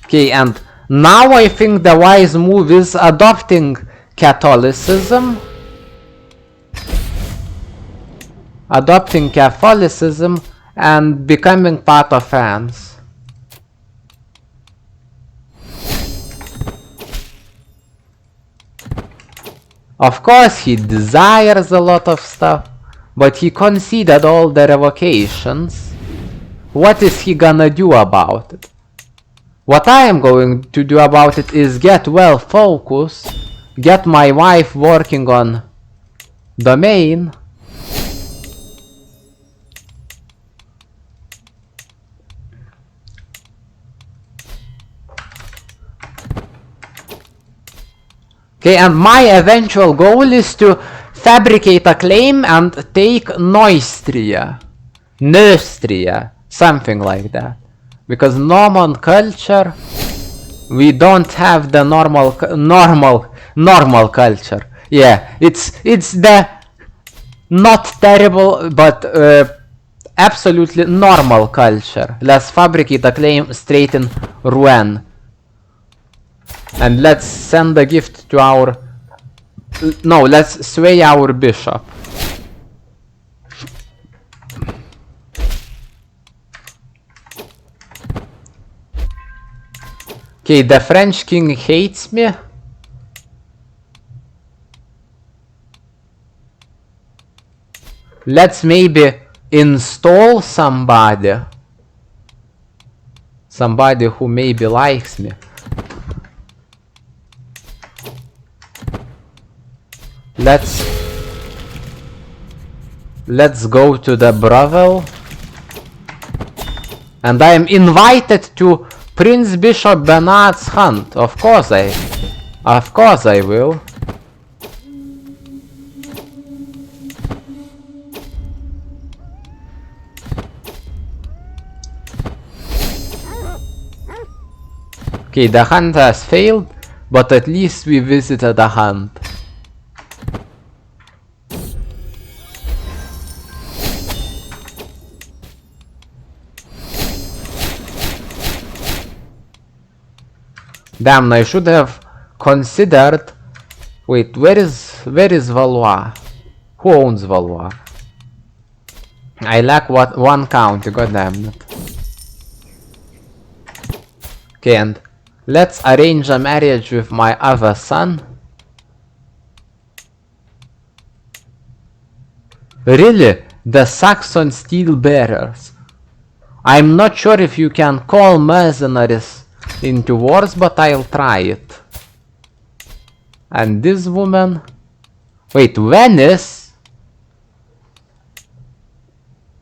Okay, and now I think the wise move is adopting Catholicism. Adopting Catholicism and becoming part of France. Of course, he desires a lot of stuff, but he conceded all the revocations. What is he gonna do about it? What I am going to do about it is get well focused, get my wife working on domain. Okay, and my eventual goal is to fabricate a claim and take Neustria. Something like that. Because Norman culture, we don't have the normal culture. Yeah, it's the not terrible but absolutely normal culture. Let's fabricate a claim straight in Rouen. And let's send a gift to our... No, let's sway our bishop. Okay, the French king hates me. Let's maybe install somebody. Somebody who maybe likes me. Let's go to the brothel. And I am invited to Prince Bishop Bernard's hunt. Of course I will. Okay, the hunt has failed, but at least we visited the hunt. Damn, I should have considered... Wait, where is Valois? Who owns Valois? I lack one county, goddamn it. Okay, and let's arrange a marriage with my other son. Really? The Saxon steel bearers. I'm not sure if you can call mercenaries into wars, but I'll try it. And this woman... Wait, Venice?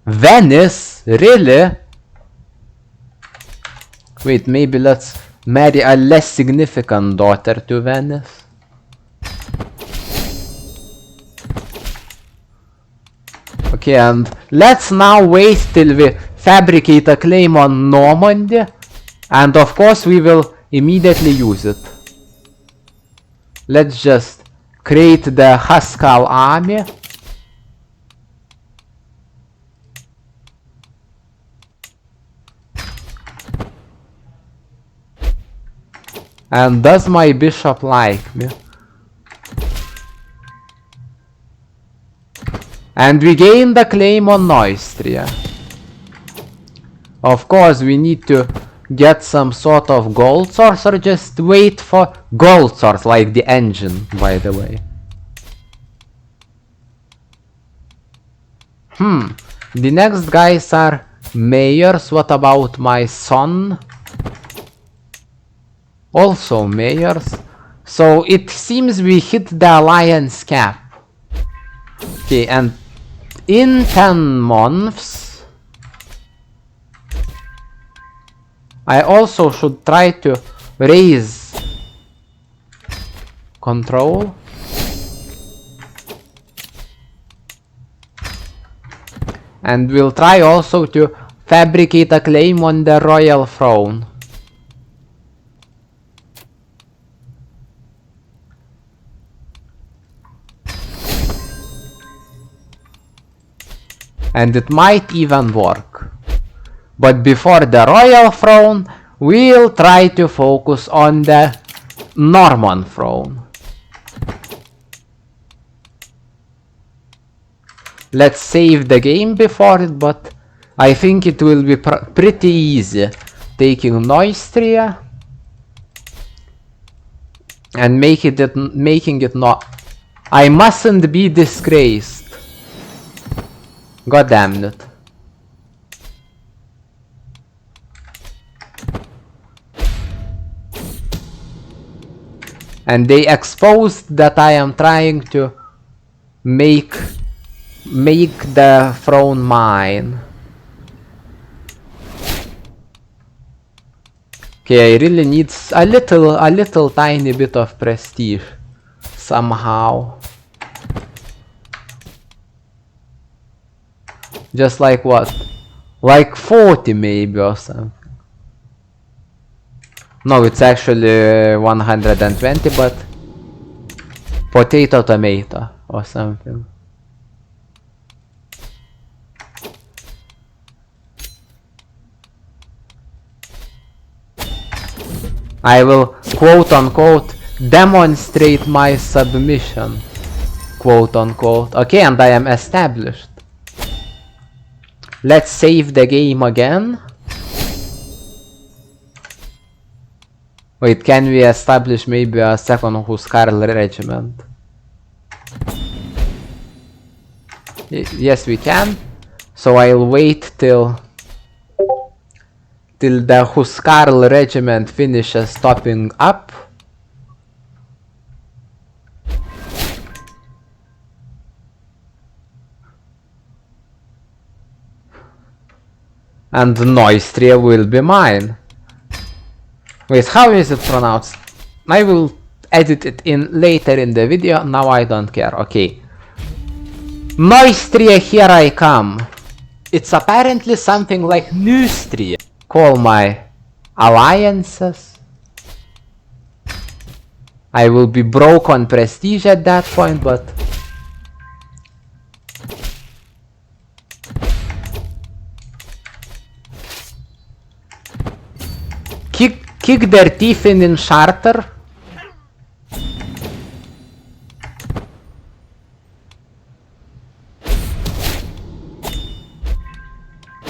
Venice? Really? Wait, maybe let's marry a less significant daughter to Venice. Okay, and let's now wait till we fabricate a claim on Normandy, and of course we will immediately use it. Let's just create the Huskarl army. And does my bishop like me? And we gain the claim on Neustria. Of course we need to get some sort of gold source, or just wait for gold source, like the engine, by the way. The next guys are mayors. What about my son? Also mayors. So it seems we hit the alliance cap. Okay, and in 10 months I also should try to raise control. And we'll try also to fabricate a claim on the royal throne. And it might even work. But before the royal throne, we'll try to focus on the Norman throne. Let's save the game before it, but I think it will be pretty easy taking Neustria and making it not. I mustn't be disgraced. God damn it. And they exposed that I am trying to make the throne mine. Okay, I really need a little tiny bit of prestige somehow. Just like what? Like 40 maybe or something. No, it's actually 120, but potato tomato or something. I will quote unquote demonstrate my submission, quote unquote. Okay, and I am established. Let's save the game again. Wait, can we establish maybe a second Huskarl regiment? Yes, we can. So I'll wait till the Huskarl regiment finishes topping up. And Neustria will be mine. Wait, how is it pronounced? I will edit it in later in the video, now I don't care. Okay. Neustria, here I come. It's apparently something like Neustria. Call my alliances. I will be broke on prestige at that point, but kick their teeth in Charter.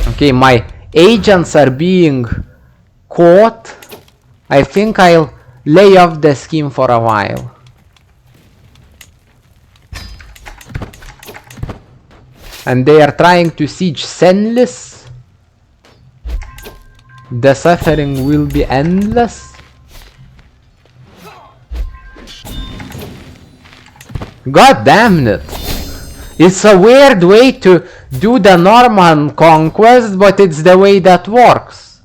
Okay, my agents are being caught. I think I'll lay off the scheme for a while. And they are trying to siege Senlis. The suffering will be endless. God damn it! It's a weird way to do the Norman conquest, but it's the way that works.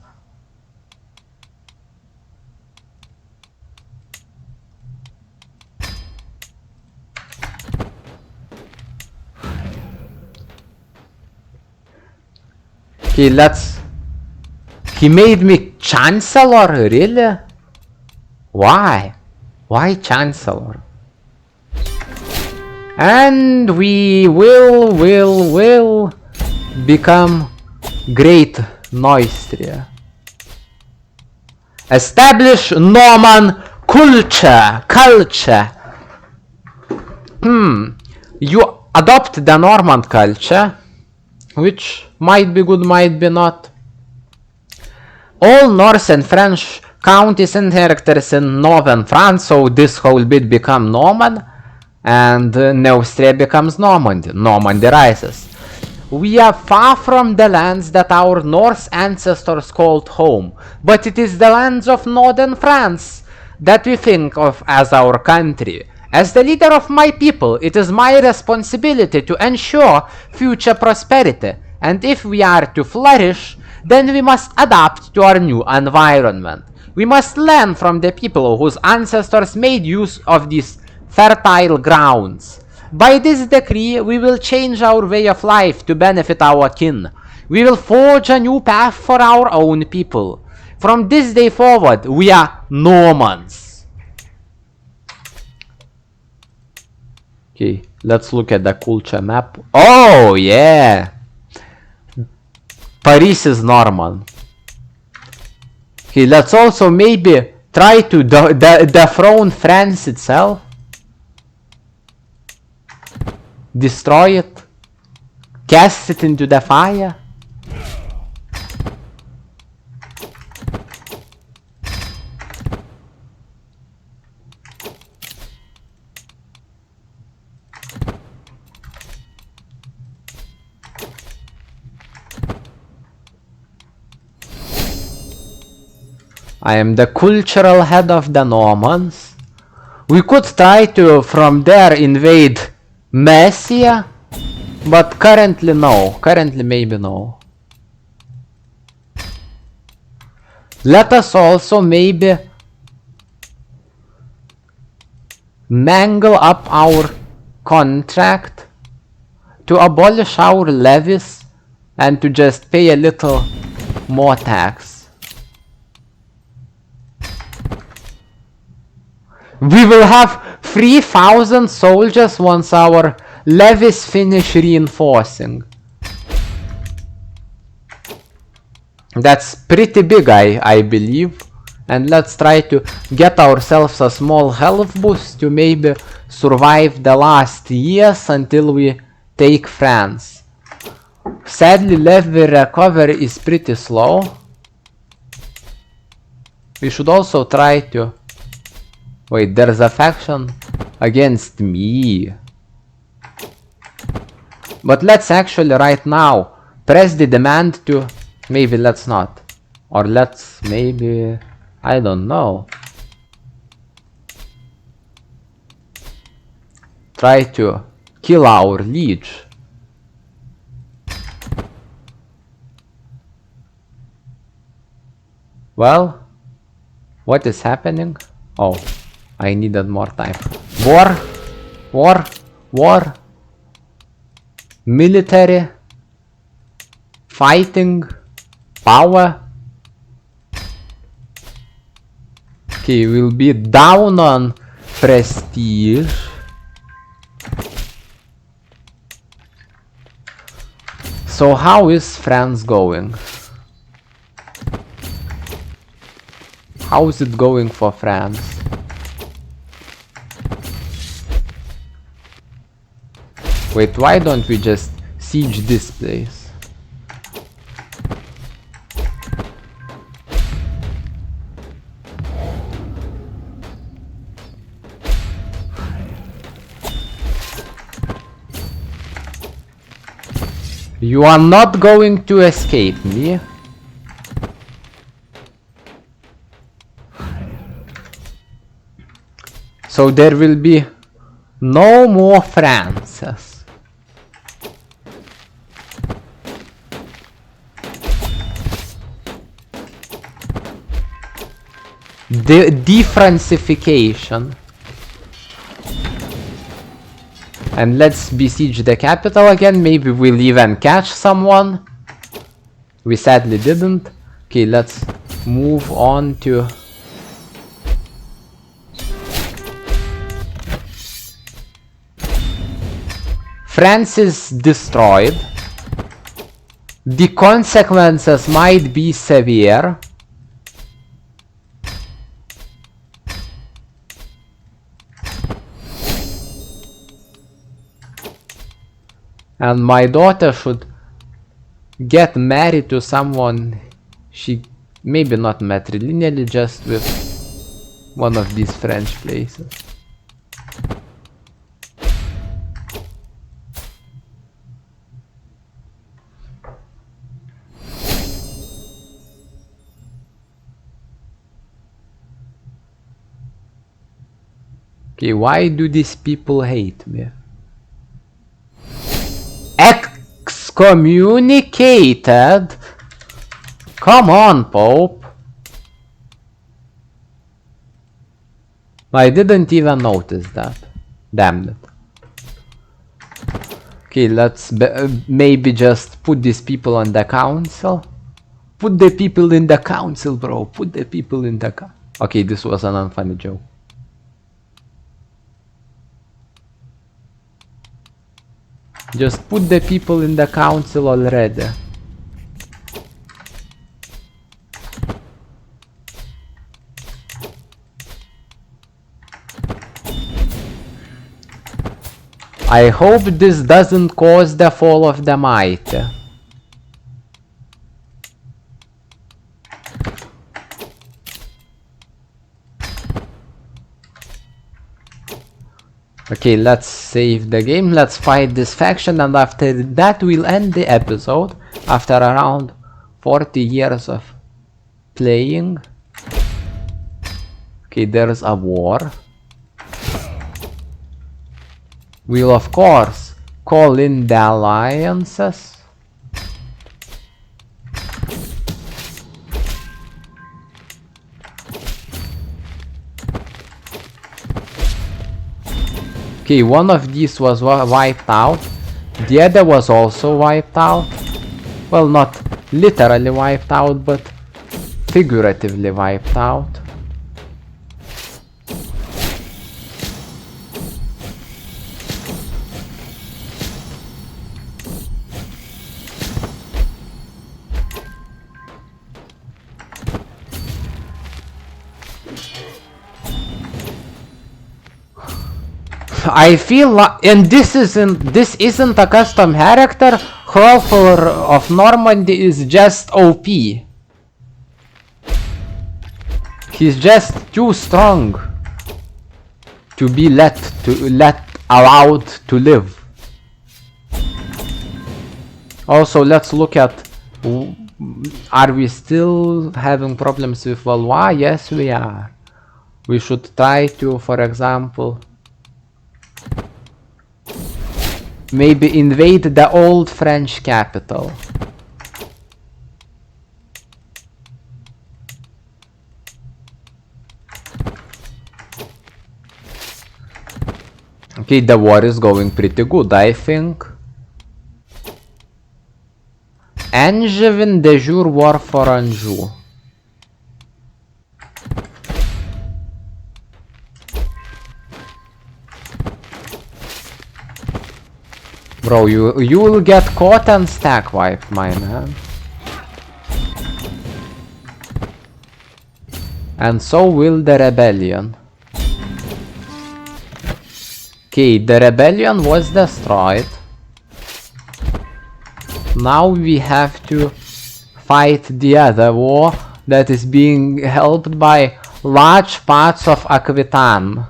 Okay, let's... He made me Chancellor? Really? Why? Why Chancellor? And we will become Great Neustria. Establish Norman culture. You adopt the Norman culture, which might be good, might be not. All Norse and French counties and characters in northern France, so this whole bit become Norman, and Neustria becomes Normandy. Normandy rises. We are far from the lands that our Norse ancestors called home, but it is the lands of northern France that we think of as our country. As the leader of my people, it is my responsibility to ensure future prosperity, and if we are to flourish, then we must adapt to our new environment. We must learn from the people whose ancestors made use of these fertile grounds. By this decree, we will change our way of life to benefit our kin. We will forge a new path for our own people. From this day forward, we are Normans. Okay, let's look at the culture map. Oh, yeah! Paris is Norman. Okay, let's also maybe try to dethrone France itself. Destroy it. Cast it into the fire. I am the cultural head of the Normans. We could try to from there invade Mercia, but currently no. Currently maybe no. Let us also maybe mangle up our contract to abolish our levies and to just pay a little more tax. We will have 3,000 soldiers once our levies finish reinforcing. That's pretty big, I believe. And let's try to get ourselves a small health boost to maybe survive the last years until we take France. Sadly, levy recovery is pretty slow. We should also try to... Wait, there's a faction against me. But let's actually right now press the demand to... Maybe let's not. Or let's maybe... I don't know. Try to kill our liege. Well, what is happening? Oh, I needed more time. War. Military. Fighting. Power. Okay, we'll be down on prestige. So how is France going? How is it going for France? Wait, why don't we just siege this place? You are not going to escape me. So there will be no more Frances. The defrancification. And let's besiege the capital again. Maybe we'll even catch someone. We sadly didn't. Okay, let's move on to... France is destroyed. The consequences might be severe. And my daughter should get married to someone she maybe not matrilineally, just with one of these French places. Okay, why do these people hate me? Excommunicated? Come on, Pope. I didn't even notice that. Damn it. Okay, let's maybe just put these people on the council. Put the people in the council, bro. Put the people in the council. Okay, this was an unfunny joke. Just put the people in the council already. I hope this doesn't cause the fall of the mighty. Okay, let's save the game, let's fight this faction, and after that we'll end the episode. After around 40 years of playing. Okay, there's a war. We'll of course call in the alliances. Okay, one of these was wiped out. The other was also wiped out. Well, not literally wiped out, but figuratively wiped out. I feel like, and this isn't a custom character. hrolfr of Normandy is just OP. He's just too strong to be allowed to live. Also, let's look at, are we still having problems with Valois? Yes, we are. We should try to, for example, maybe invade the old French capital. Okay, the war is going pretty good, I think. Angevin de jour war for Anjou. Bro, you will get caught and stack wiped, my man. And so will the rebellion. Okay, the rebellion was destroyed. Now we have to fight the other war that is being helped by large parts of Aquitaine.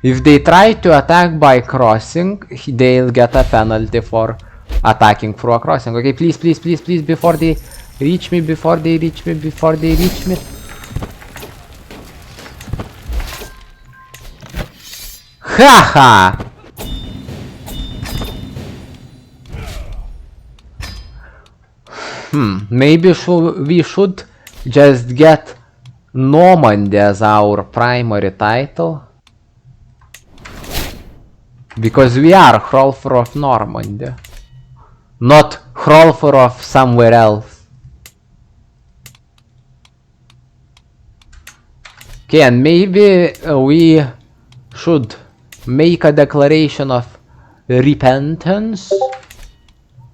If they try to attack by crossing, they'll get a penalty for attacking through a crossing. Okay, please, please, please, please, before they reach me, before they reach me, before they reach me. Haha! Maybe we should just get Normandy as our primary title. Because we are hrolfr of Normandy. Not hrolfr of somewhere else. Okay, and maybe we should make a declaration of repentance.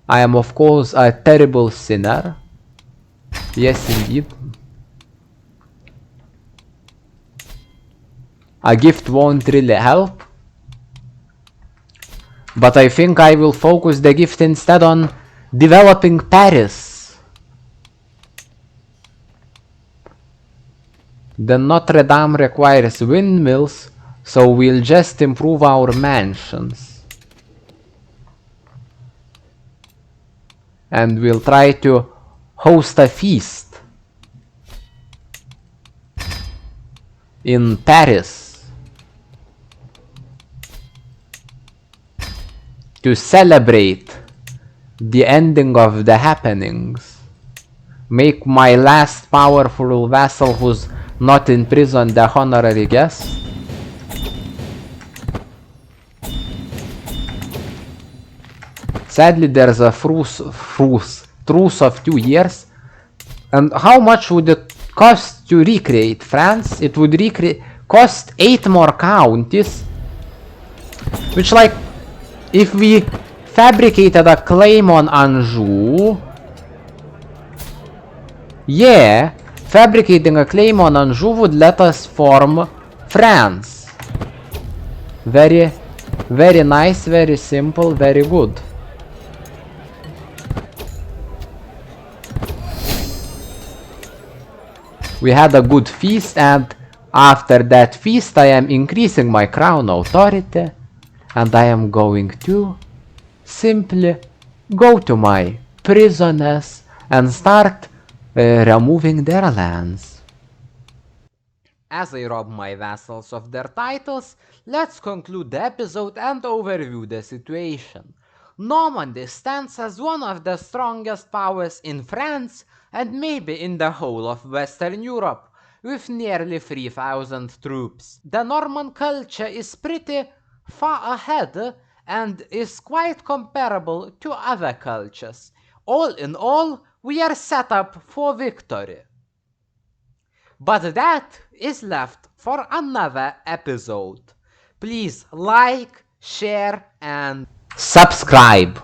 I am of course a terrible sinner. Yes, indeed. A gift won't really help. But I think I will focus the gift instead on developing Paris. The Notre Dame requires windmills, so we'll just improve our mansions. And we'll try to host a feast in Paris to celebrate the ending of the happenings. Make my last powerful vassal who's not in prison the honorary guest. Sadly, there's a truce of 2 years. And how much would it cost to recreate France? It would cost 8 more counties. Which, like, if we fabricated a claim on Anjou... Yeah, fabricating a claim on Anjou would let us form France. Very, very nice, very simple, very good. We had a good feast, and after that feast I am increasing my crown authority, and I am going to simply go to my prisoners and start removing their lands. As I rob my vassals of their titles, let's conclude the episode and overview the situation. Normandy stands as one of the strongest powers in France and maybe in the whole of Western Europe, with nearly 3,000 troops. The Norman culture is pretty far ahead and is quite comparable to other cultures. All in all, we are set up for victory. But that is left for another episode. Please like, share and subscribe.